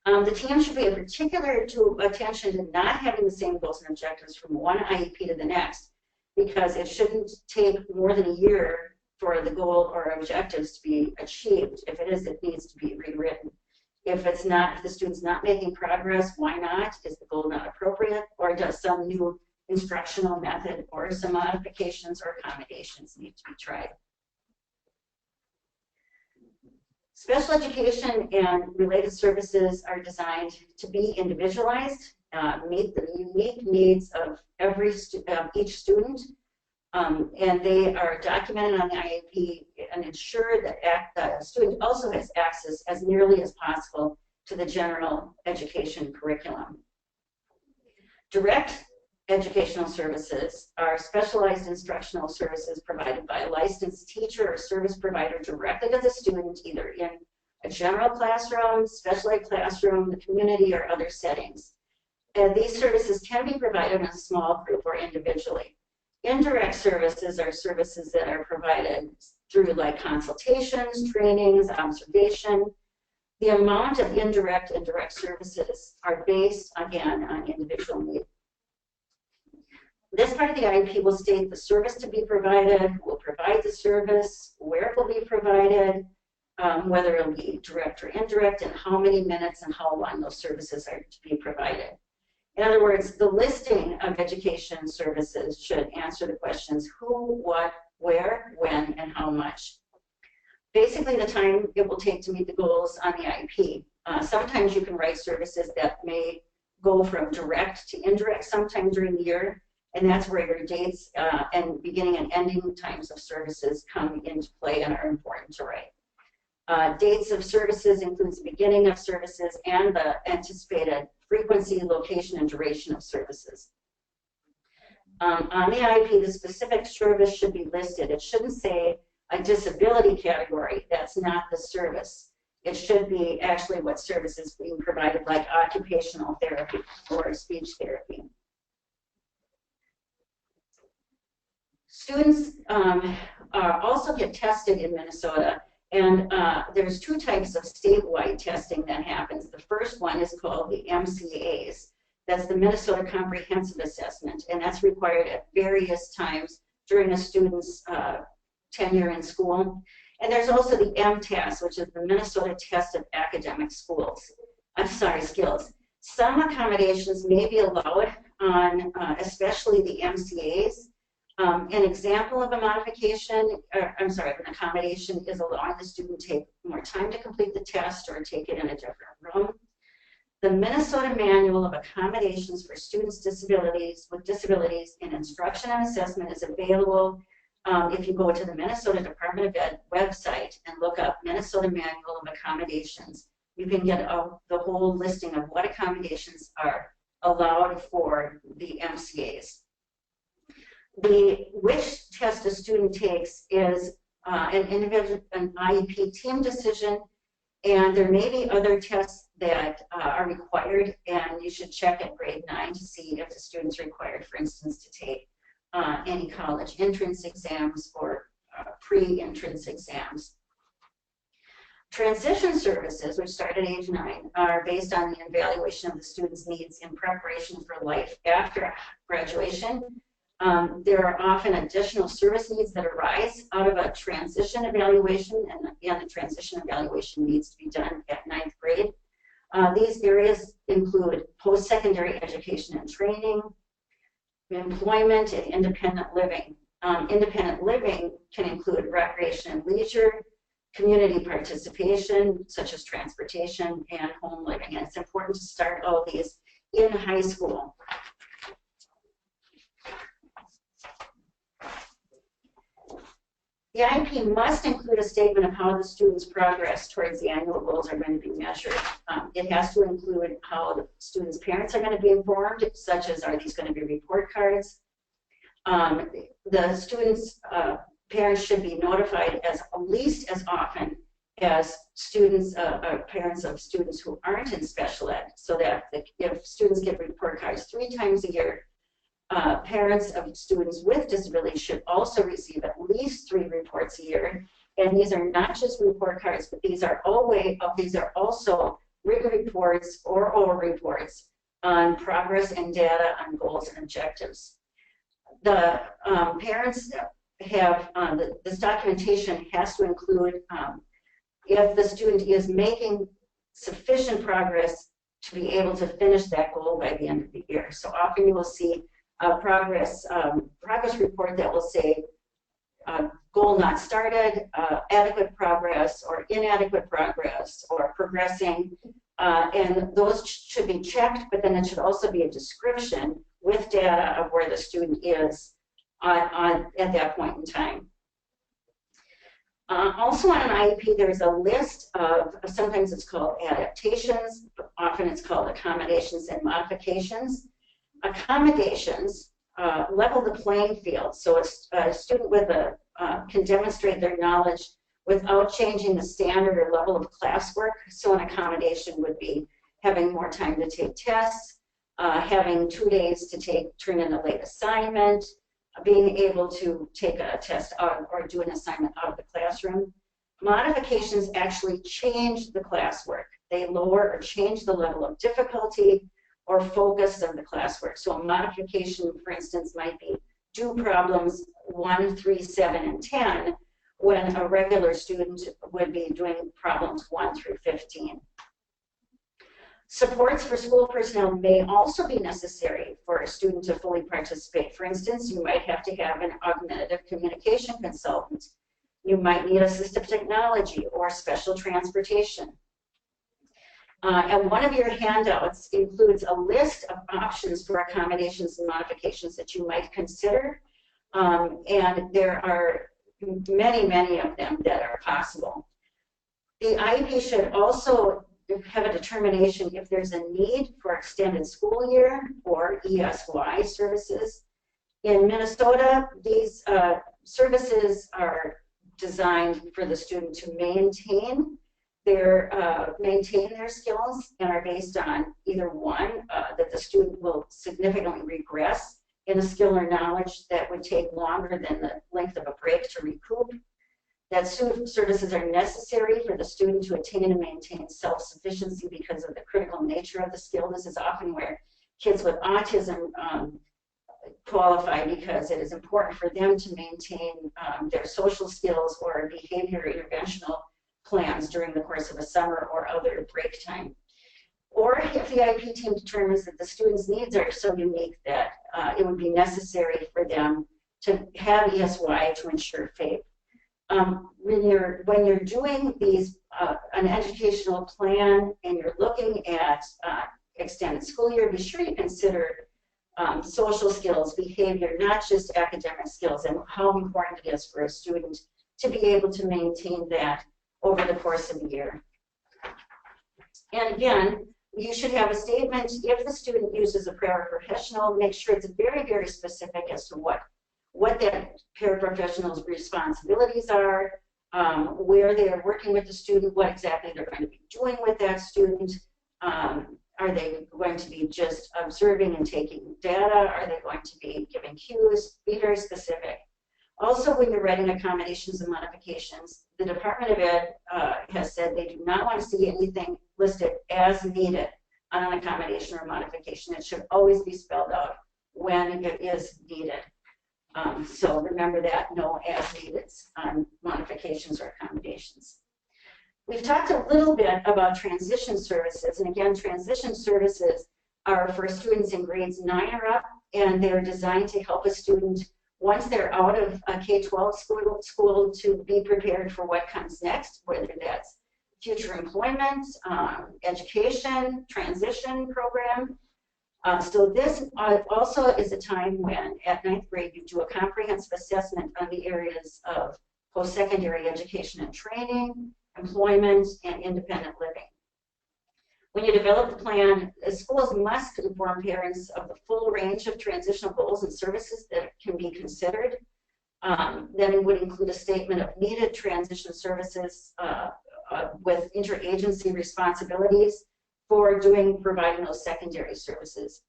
The team should pay particular attention to not having the same goals and objectives from one IEP to the next, because it shouldn't take more than a year for the goal or objectives to be achieved. If it is, it needs to be rewritten. If it's not, if the student's not making progress, why not? Is the goal not appropriate, or does some new instructional method or some modifications or accommodations need to be tried? Special education and related services are designed to be individualized, meet the unique needs of each student, and they are documented on the IEP and ensure that the student also has access as nearly as possible to the general education curriculum. Direct educational services are specialized instructional services provided by a licensed teacher or service provider directly to the student, either in a general classroom, special ed classroom, the community, or other settings. And these services can be provided in a small group or individually. Indirect services are services that are provided through like consultations, trainings, observation. The amount of indirect and direct services are based, again, on individual need. This part of the IEP will state the service to be provided, who will provide the service, where it will be provided, whether it will be direct or indirect, and how many minutes and how long those services are to be provided. In other words, the listing of education services should answer the questions who, what, where, when, and how much. Basically, the time it will take to meet the goals on the IEP. Sometimes you can write services that may go from direct to indirect sometime during the year, and that's where your dates and beginning and ending times of services come into play and are important to write. Dates of services includes the beginning of services and the anticipated frequency, location, and duration of services. On the IEP, the specific service should be listed. It shouldn't say a disability category. That's not the service. It should be actually what service is being provided, like occupational therapy or speech therapy. Students also get tested in Minnesota, and there's two types of statewide testing that happens. The first one is called the MCAs. That's the Minnesota Comprehensive Assessment, and that's required at various times during a student's tenure in school. And there's also the MTAS, which is the Minnesota Test of Academic Skills. Some accommodations may be allowed on, especially the MCAs. An example of a modification, an accommodation is allowing the student to take more time to complete the test or take it in a different room. The Minnesota Manual of Accommodations for Students with Disabilities in Instruction and Assessment is available if you go to the Minnesota Department of Ed website and look up Minnesota Manual of Accommodations. You can get the whole listing of what accommodations are allowed for the MCAs. Which test a student takes is an IEP team decision, and there may be other tests that are required, and you should check at grade 9 to see if the student's required, for instance, to take any college entrance exams or pre-entrance exams. Transition services, which start at age 9, are based on the evaluation of the student's needs in preparation for life after graduation. There are often additional service needs that arise out of a transition evaluation, and again, the transition evaluation needs to be done at 9th grade. These areas include post-secondary education and training, employment, and independent living. Independent living can include recreation and leisure, community participation, such as transportation, and home living. And it's important to start all these in high school. The IEP must include a statement of how the student's progress towards the annual goals are going to be measured. It has to include how the student's parents are going to be informed, such as are these going to be report cards. The student's parents should be notified at least as often as students, parents of students who aren't in special ed, so that if students get report cards 3 times a year, parents of students with disabilities should also receive at least 3 reports a year. And these are not just report cards, but these are also written reports or oral reports on progress and data on goals and objectives. The parents have, this documentation has to include if the student is making sufficient progress to be able to finish that goal by the end of the year. So often you will see a progress report that will say goal not started, adequate progress, or inadequate progress, or progressing, and those should be checked, but then it should also be a description with data of where the student is at that point in time. Also on an IEP, there's a list of, sometimes it's called adaptations, but often it's called accommodations and modifications. Accommodations level the playing field, so a student with can demonstrate their knowledge without changing the standard or level of classwork. So an accommodation would be having more time to take tests, having 2 days to turn in a late assignment, being able to take a test out or do an assignment out of the classroom. Modifications actually change the classwork. They lower or change the level of difficulty or focus of the classwork. So a modification, for instance, might be do problems 1, 3, 7, and 10, when a regular student would be doing problems 1 through 15. Supports for school personnel may also be necessary for a student to fully participate. For instance, you might have to have an augmentative communication consultant. You might need assistive technology or special transportation. And one of your handouts includes a list of options for accommodations and modifications that you might consider. And there are many, many of them that are possible. The The IEP should also have a determination if there's a need for extended school year or ESY services. In Minnesota, these services are designed for the student to maintain their skills and are based on either one, that the student will significantly regress in a skill or knowledge that would take longer than the length of a break to recoup, that services are necessary for the student to attain and maintain self-sufficiency because of the critical nature of the skill. This is often where kids with autism qualify, because it is important for them to maintain their social skills or behavior interventional plans during the course of a summer or other break time. Or if the IEP team determines that the student's needs are so unique that it would be necessary for them to have ESY to ensure FAPE. When you're doing these an educational plan and you're looking at extended school year, be sure you consider social skills, behavior, not just academic skills, and how important it is for a student to be able to maintain that over the course of the year. And again, you should have a statement. If the student uses a paraprofessional, make sure it's very, very specific as to what that paraprofessional's responsibilities are, where they are working with the student, what exactly they're going to be doing with that student. Are they going to be just observing and taking data? Are they going to be giving cues? Be very specific. Also, when you're writing accommodations and modifications, the Department of Ed has said they do not want to see anything listed as needed on an accommodation or modification. It should always be spelled out when it is needed. So remember that, no as needed on modifications or accommodations. We've talked a little bit about transition services, and again, transition services are for students in grades 9 or up, and they're designed to help a student, once they're out of a K-12 school, to be prepared for what comes next, whether that's future employment, education, transition program. So this also is a time when, at 9th grade, you do a comprehensive assessment on the areas of post-secondary education and training, employment, and independent living. When you develop the plan, schools must inform parents of the full range of transitional goals and services that can be considered. Then it would include a statement of needed transition services with interagency responsibilities for providing those secondary services.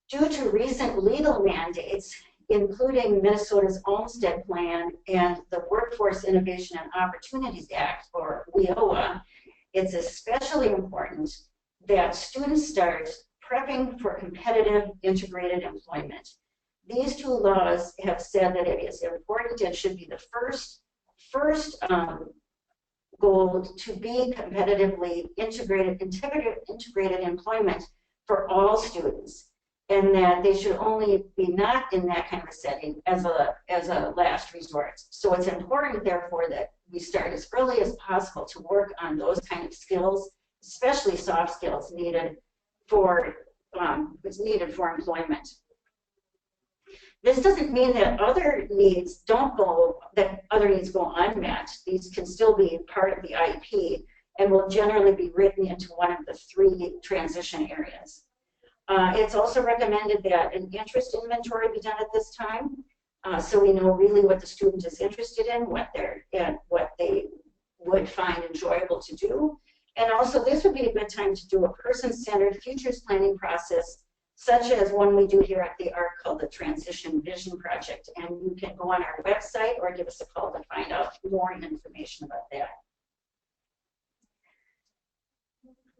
Due to recent legal mandates, including Minnesota's Olmstead Plan and the Workforce Innovation and Opportunities Act, or WIOA, it's especially important that students start prepping for competitive integrated employment. These two laws have said that it is important and should be the first goal to be competitively integrated employment for all students, and that they should only be not in that kind of a setting as a last resort. So it's important, therefore, that we start as early as possible to work on those kind of skills, especially soft skills needed for employment. This doesn't mean that other needs go unmet. These can still be part of the IEP and will generally be written into one of the 3 transition areas. It's also recommended that an interest inventory be done at this time, so we know really what the student is interested in, what they would find enjoyable to do. And also, this would be a good time to do a person-centered futures planning process, such as one we do here at the ARC called the Transition Vision Project. And you can go on our website or give us a call to find out more information about that.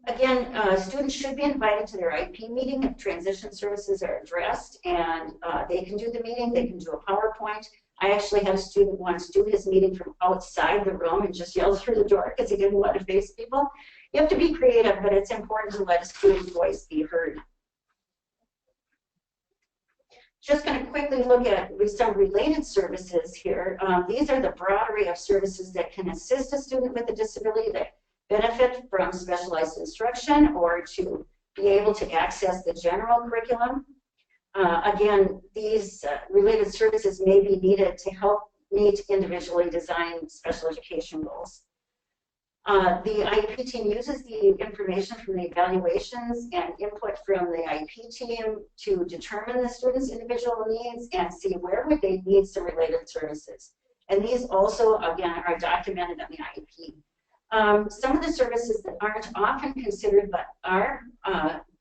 Again, students should be invited to their IEP meeting if transition services are addressed, and they can do the meeting, they can do a PowerPoint. I actually had a student once do his meeting from outside the room and just yelled through the door because he didn't want to face people. You have to be creative, but it's important to let a student's voice be heard. Just going to quickly look at some related services here. These are the broad array of services that can assist a student with a disability that benefit from specialized instruction or to be able to access the general curriculum. Again, these related services may be needed to help meet individually designed special education goals. The IEP team uses the information from the evaluations and input from the IEP team to determine the students' individual needs and see where would they need some related services. And these also, again, are documented on the IEP. Some of the services that aren't often considered but are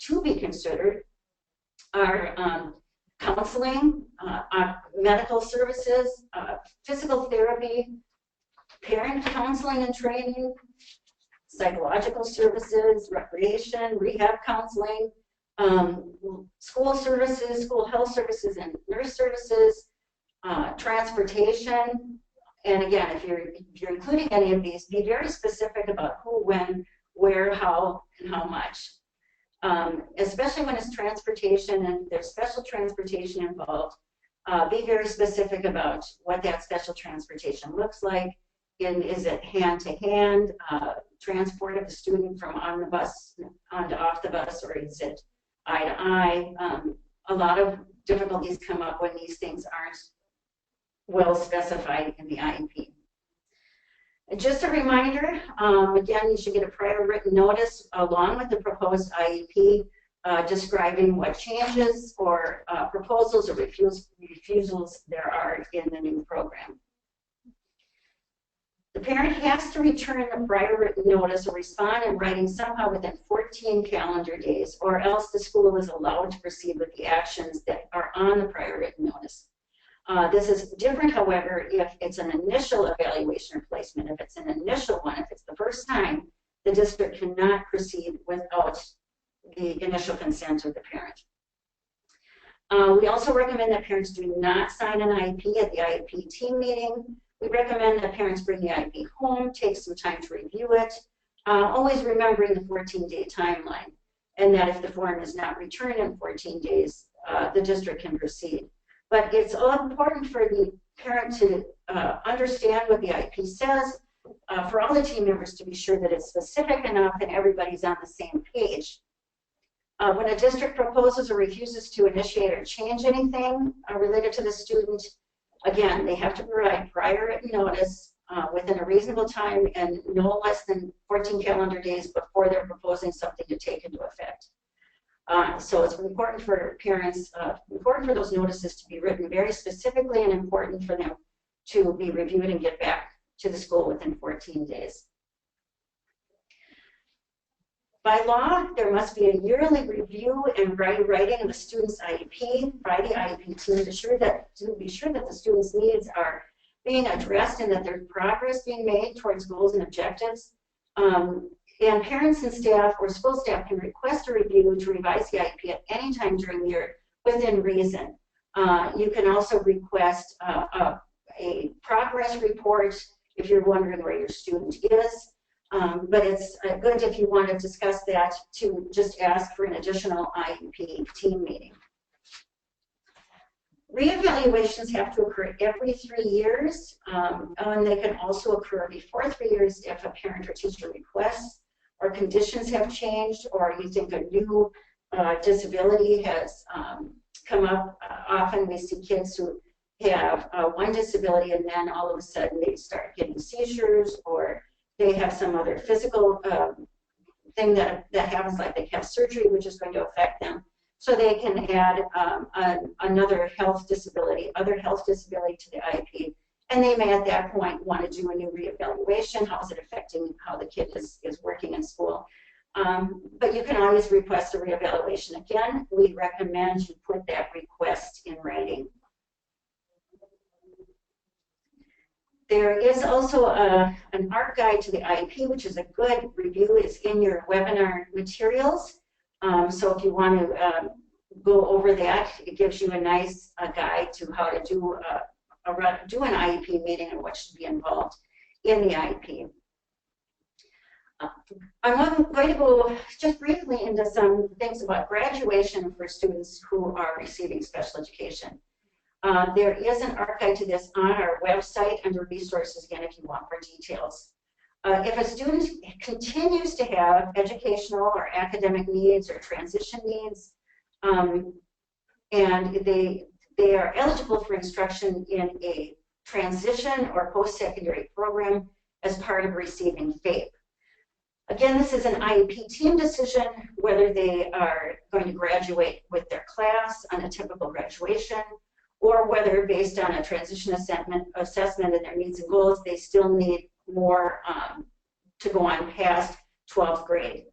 to be considered are counseling, medical services, physical therapy, parent counseling and training, psychological services, recreation, rehab counseling, school services, school health services and nurse services, transportation. And again, if you're including any of these, be very specific about who, when, where, how, and how much. Especially when it's transportation and there's special transportation involved, be very specific about what that special transportation looks like. And is it hand-to-hand transport of the student from on the bus on to off the bus, or is it eye-to-eye? A lot of difficulties come up when these things aren't well specified in the IEP. And just a reminder, again, you should get a prior written notice along with the proposed IEP describing what changes or proposals or refusals there are in the new program. The parent has to return the prior written notice or respond in writing somehow within 14 calendar days, or else the school is allowed to proceed with the actions that are on the prior written notice. This is different, however, if it's an initial evaluation or placement. If it's an initial one, if it's the first time, the district cannot proceed without the initial consent of the parent. We also recommend that parents do not sign an IEP at the IEP team meeting. We recommend that parents bring the IEP home, take some time to review it, always remembering the 14-day timeline, and that if the form is not returned in 14 days, the district can proceed. But it's all important for the parent to understand what the IEP says, for all the team members to be sure that it's specific enough and everybody's on the same page. When a district proposes or refuses to initiate or change anything related to the student, again, they have to provide prior written notice within a reasonable time and no less than 14 calendar days before they're proposing something to take into effect. So it's important for parents, important for those notices to be written very specifically, and important for them to be reviewed and get back to the school within 14 days. By law, there must be a yearly review and writing of the student's IEP by the IEP team to be sure that the student's needs are being addressed and that there's progress being made towards goals and objectives. And parents and staff or school staff can request a review to revise the IEP at any time during the year within reason. You can also request a progress report if you're wondering where your student is. But it's good if you want to discuss that to just ask for an additional IEP team meeting. Reevaluations have to occur every 3 years, and they can also occur before 3 years if a parent or teacher requests, or conditions have changed, or you think a new disability has come up. Often we see kids who have one disability and then all of a sudden they start getting seizures, or they have some other physical thing that happens, like they have surgery, which is going to affect them. So they can add another health disability, other health disability to the IEP. And they may at that point want to do a new reevaluation. How is it affecting how the kid is working in school? But you can always request a reevaluation. Again, we recommend you put that request in writing. There is also an art guide to the IEP, which is a good review. It's in your webinar materials. So if you want to go over that, it gives you a nice guide to how to do an IEP meeting and what should be involved in the IEP. I'm going to go just briefly into some things about graduation for students who are receiving special education. There is an art guide to this on our website under resources, again, if you want more details. If a student continues to have educational or academic needs or transition needs, and they are eligible for instruction in a transition or post-secondary program as part of receiving FAPE. Again, this is an IEP team decision, whether they are going to graduate with their class on a typical graduation, or whether based on a transition assessment and their needs and goals, they still need more to go on past 12th grade.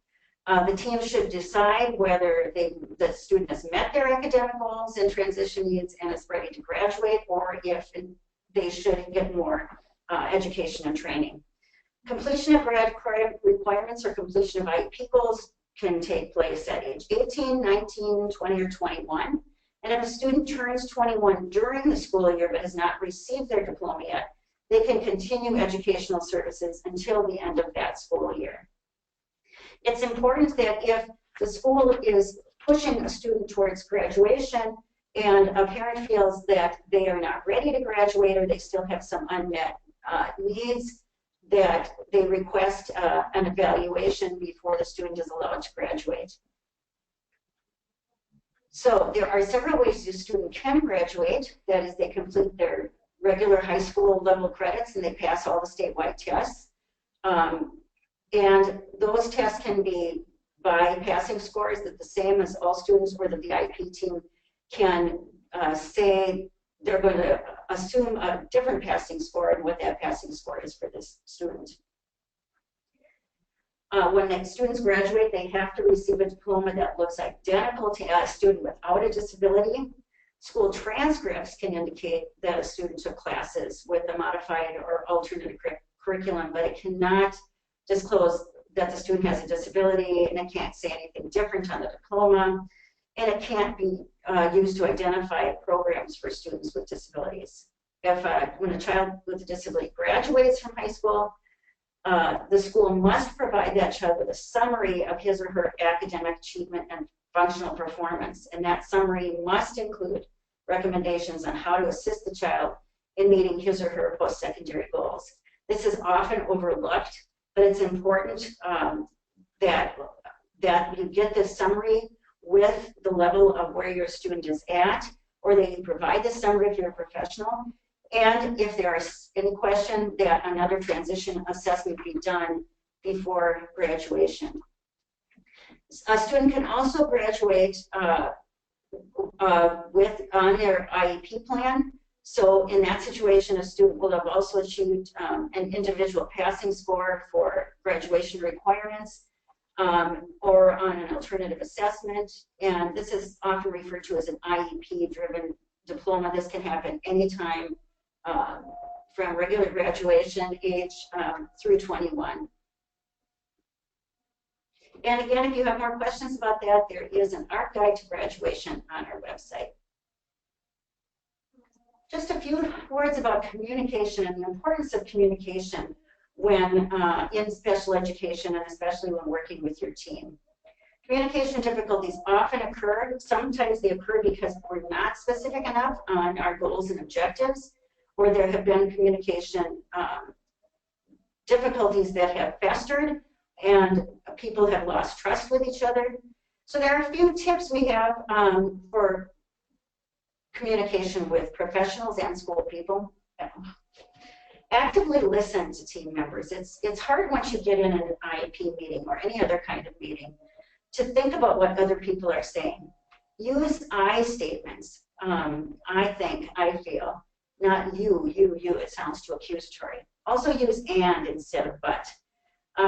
The team should decide whether the student has met their academic goals and transition needs and is ready to graduate, or if they should get more education and training. Completion of grad requirements or completion of IEP goals can take place at age 18, 19, 20, or 21. And if a student turns 21 during the school year but has not received their diploma yet, they can continue educational services until the end of that school year. It's important that if the school is pushing a student towards graduation and a parent feels that they are not ready to graduate or they still have some unmet needs, that they request an evaluation before the student is allowed to graduate. So there are several ways the student can graduate. That is, they complete their regular high school level credits and they pass all the statewide tests. And those tests can be by passing scores that the same as all students, or that the IEP team can say they're going to assume a different passing score and what that passing score is for this student. When the students graduate, they have to receive a diploma that looks identical to a student without a disability. School transcripts can indicate that a student took classes with a modified or alternate curriculum, but it cannot disclose that the student has a disability, and it can't say anything different on the diploma, and it can't be used to identify programs for students with disabilities. When a child with a disability graduates from high school, the school must provide that child with a summary of his or her academic achievement and functional performance, and that summary must include recommendations on how to assist the child in meeting his or her post-secondary goals. This is often overlooked, but it's important that you get this summary with the level of where your student is at, or that you provide the summary if you're a professional. And if there is any question, that another transition assessment be done before graduation. A student can also graduate on their IEP plan. So in that situation, a student will have also achieved an individual passing score for graduation requirements, or on an alternative assessment. And this is often referred to as an IEP-driven diploma. This can happen anytime from regular graduation age through 21. And again, if you have more questions about that, there is an art guide to graduation on our website. Just a few words about communication and the importance of communication when in special education, and especially when working with your team. Communication difficulties often occur. Sometimes they occur because we're not specific enough on our goals and objectives, or there have been communication difficulties that have festered and people have lost trust with each other. So there are a few tips we have for communication with professionals and school people. Actively listen to team members. It's hard once you get in an IEP meeting or any other kind of meeting to think about what other people are saying. Use I statements. I think, I feel, not you. It sounds too accusatory. Also use and instead of but.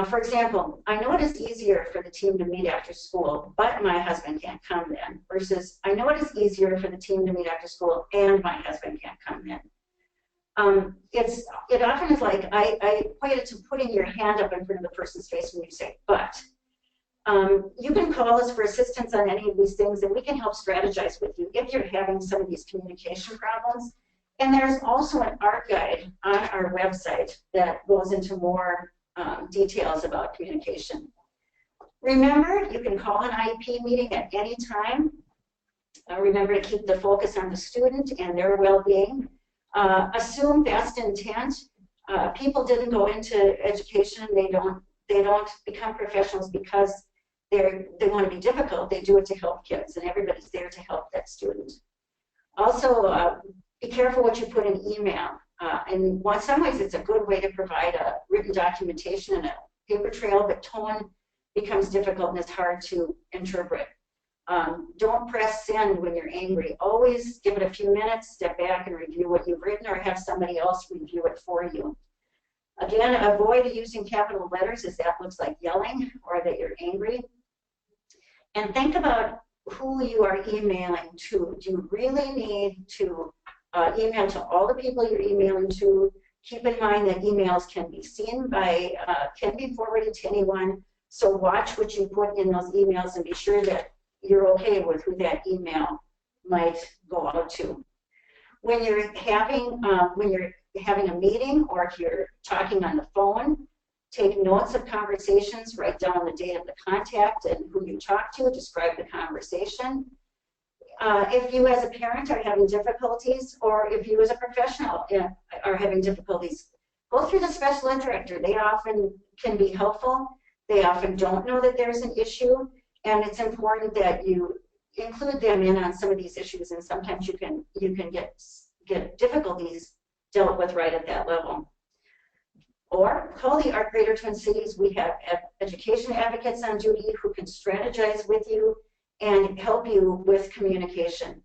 For example, I know it is easier for the team to meet after school, but my husband can't come then, versus I know it is easier for the team to meet after school and my husband can't come then. It often is like, I equate it to putting your hand up in front of the person's face when you say, but. You can call us for assistance on any of these things, and we can help strategize with you if you're having some of these communication problems. And there's also an art guide on our website that goes into more details about communication. Remember, you can call an IEP meeting at any time. Remember to keep the focus on the student and their well-being. Assume best intent. People didn't go into education. They don't become professionals because they want to be difficult. They do it to help kids, and everybody's there to help that student. Also, be careful what you put in email. In some ways, it's a good way to provide a written documentation and paper trail, but tone becomes difficult and it's hard to interpret. Don't press send when you're angry. Always give it a few minutes, step back and review what you've written, or have somebody else review it for you. Again, avoid using capital letters as that looks like yelling or that you're angry. And think about who you are emailing to. Do you really need to email to all the people you're emailing to? Keep in mind that emails can be seen by, can be forwarded to anyone. So watch what you put in those emails and be sure that you're okay with who that email might go out to. When you're having a meeting, or if you're talking on the phone, take notes of conversations, write down the date of the contact and who you talked to, describe the conversation. If you as a parent are having difficulties, or if you as a professional are having difficulties, go through the special ed director. They often can be helpful. They often don't know that there's an issue, and it's important that you include them in on some of these issues, and sometimes you can get difficulties dealt with right at that level. Or call the Art Greater Twin Cities. We have education advocates on duty who can strategize with you and help you with communication.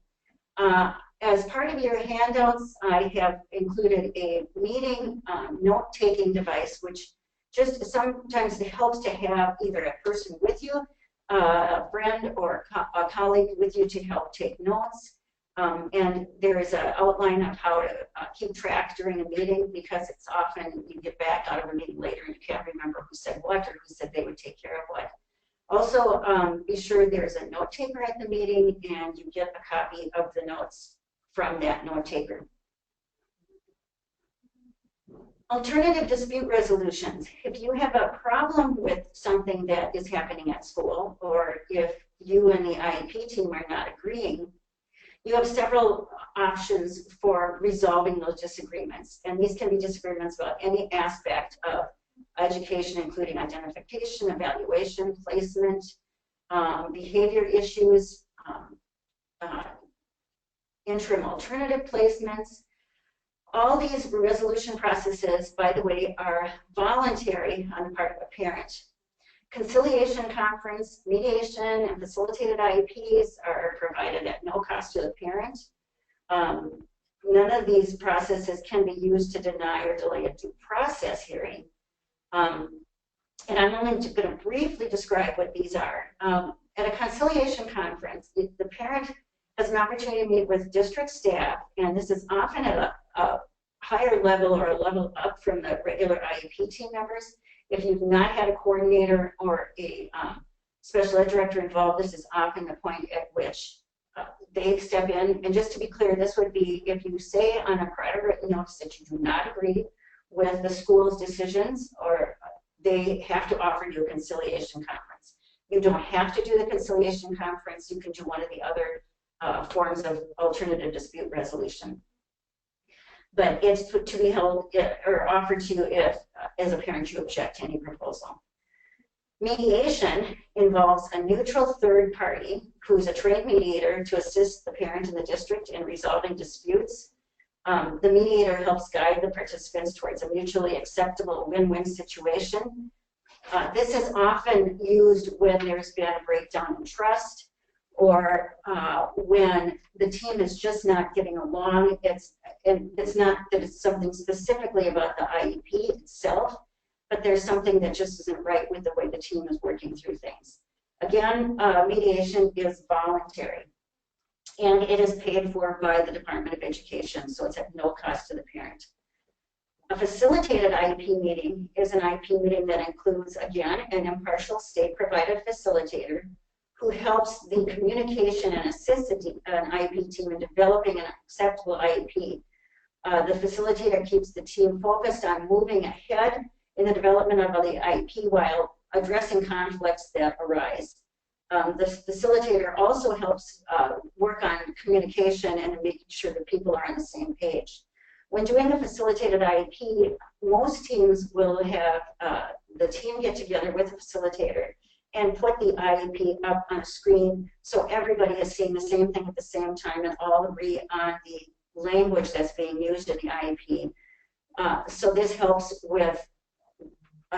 As part of your handouts, I have included a meeting note-taking device, which just sometimes it helps to have either a person with you, a friend or a colleague with you to help take notes. And there is an outline of how to keep track during a meeting, because it's often you get back out of a meeting later and you can't remember who said what or who said they would take care of what. Also, be sure there's a note taker at the meeting and you get a copy of the notes from that note taker. Alternative dispute resolutions. If you have a problem with something that is happening at school, or if you and the IEP team are not agreeing, you have several options for resolving those disagreements. And these can be disagreements about any aspect of education, including identification, evaluation, placement, behavior issues, interim alternative placements. All these resolution processes, by the way, are voluntary on the part of a parent. Conciliation conference, mediation, and facilitated IEPs are provided at no cost to the parent. None of these processes can be used to deny or delay a due process hearing. And I'm only going to briefly describe what these are. At a conciliation conference, the parent has an opportunity to meet with district staff, and this is often at a higher level or a level up from the regular IEP team members. If you've not had a coordinator or a special ed director involved, this is often the point at which they step in. And just to be clear, this would be if you say on a prior written notice that you do not agree with the school's decisions, or they have to offer you a conciliation conference. You don't have to do the conciliation conference. You can do one of the other forms of alternative dispute resolution. But it's to be held or offered to you if, as a parent, you object to any proposal. Mediation involves a neutral third party who's a trained mediator to assist the parent and the district in resolving disputes. The mediator helps guide the participants towards a mutually acceptable win-win situation. This is often used when there's been a breakdown in trust, or when the team is just not getting along. It's not that it's something specifically about the IEP itself, but there's something that just isn't right with the way the team is working through things. Again, mediation is voluntary, and it is paid for by the Department of Education, so it's at no cost to the parent. A facilitated IEP meeting is an IEP meeting that includes, again, an impartial state-provided facilitator who helps the communication and assists an IEP team in developing an acceptable IEP. The facilitator keeps the team focused on moving ahead in the development of the IEP while addressing conflicts that arise. The facilitator also helps work on communication and making sure that people are on the same page. When doing a facilitated IEP, most teams will have the team get together with a facilitator and put the IEP up on a screen so everybody is seeing the same thing at the same time and all agree on the language that's being used in the IEP. So this helps with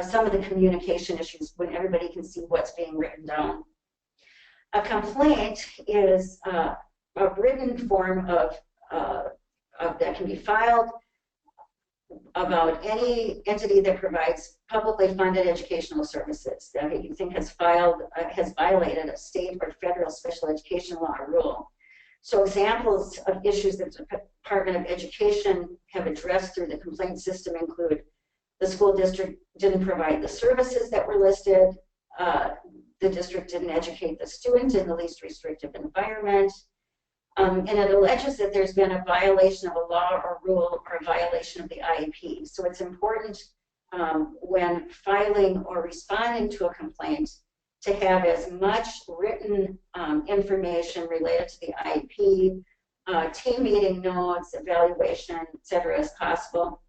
some of the communication issues when everybody can see what's being written down. A complaint is a written form of that can be filed about any entity that provides publicly funded educational services that you think has violated a state or federal special education law or rule. So examples of issues that the Department of Education have addressed through the complaint system include the school district didn't provide the services that were listed, the district didn't educate the student in the least restrictive environment, and it alleges that there's been a violation of a law or rule or a violation of the IEP. So it's important when filing or responding to a complaint to have as much written information related to the IEP, team meeting notes, evaluation, et cetera, as possible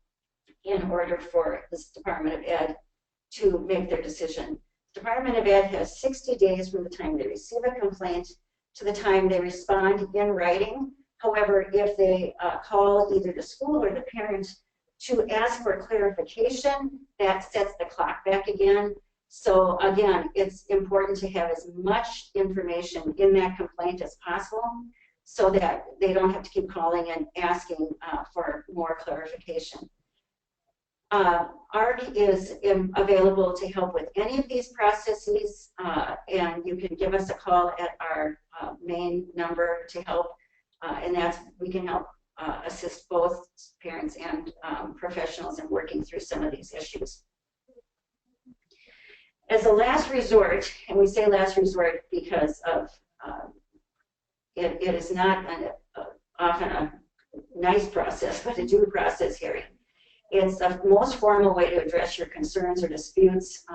in order for this Department of Ed to make their decision. The Department of Ed has 60 days from the time they receive a complaint to the time they respond in writing. However, if they call either the school or the parent to ask for clarification, that sets the clock back again. So again, it's important to have as much information in that complaint as possible so that they don't have to keep calling and asking for more clarification. ARC is available to help with any of these processes, and you can give us a call at our main number to help, and we can help assist both parents and professionals in working through some of these issues. As a last resort, and we say last resort because of it is not often a nice process, but a due process hearing. It's the most formal way to address your concerns or disputes.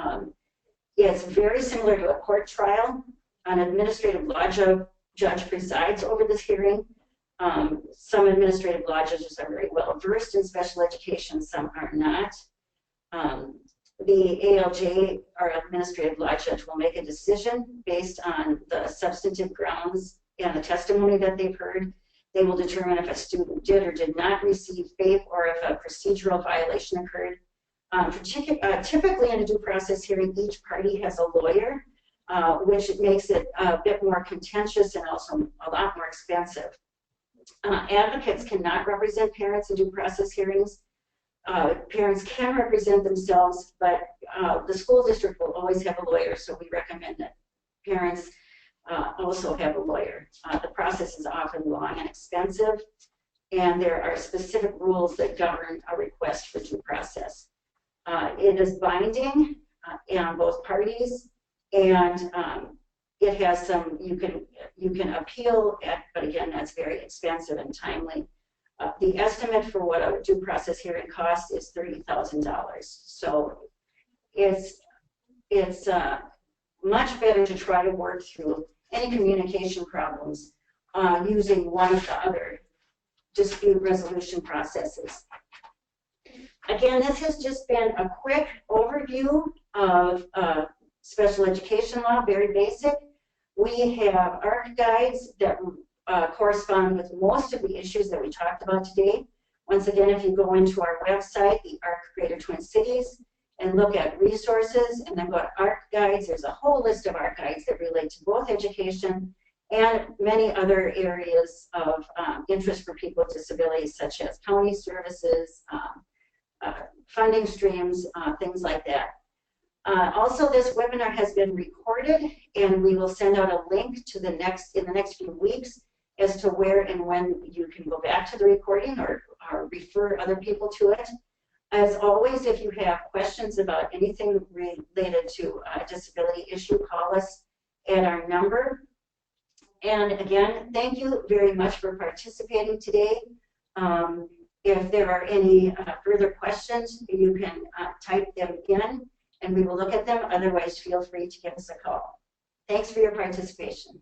It's very similar to a court trial. An administrative law judge presides over this hearing. Some administrative law judges are very well versed in special education, some are not. The ALJ, or administrative law judge, will make a decision based on the substantive grounds and the testimony that they've heard. They will determine if a student did or did not receive FAPE or if a procedural violation occurred. Typically in a due process hearing, each party has a lawyer, which makes it a bit more contentious and also a lot more expensive. Advocates cannot represent parents in due process hearings. Parents can represent themselves, but the school district will always have a lawyer, so we recommend that parents also have a lawyer. The process is often long and expensive, and there are specific rules that govern a request for due process. It is binding on both parties, and it has some, you can appeal at, but again, that's very expensive and timely. The estimate for what a due process hearing costs is $30,000. So it's much better to try to work through any communication problems using one of the other dispute resolution processes. Again, this has just been a quick overview of special education law, very basic. We have ARC guides that correspond with most of the issues that we talked about today. Once again, if you go into our website, the ARC Greater Twin Cities, and look at resources and then go to ARC guides, there's a whole list of ARC guides that relate to both education and many other areas of interest for people with disabilities, such as county services, funding streams, things like that. Also, this webinar has been recorded, and we will send out a link to in the next few weeks as to where and when you can go back to the recording or refer other people to it. As always, if you have questions about anything related to a disability issue, call us at our number. And again, thank you very much for participating today. If there are any further questions, you can type them in and we will look at them. Otherwise, feel free to give us a call. Thanks for your participation.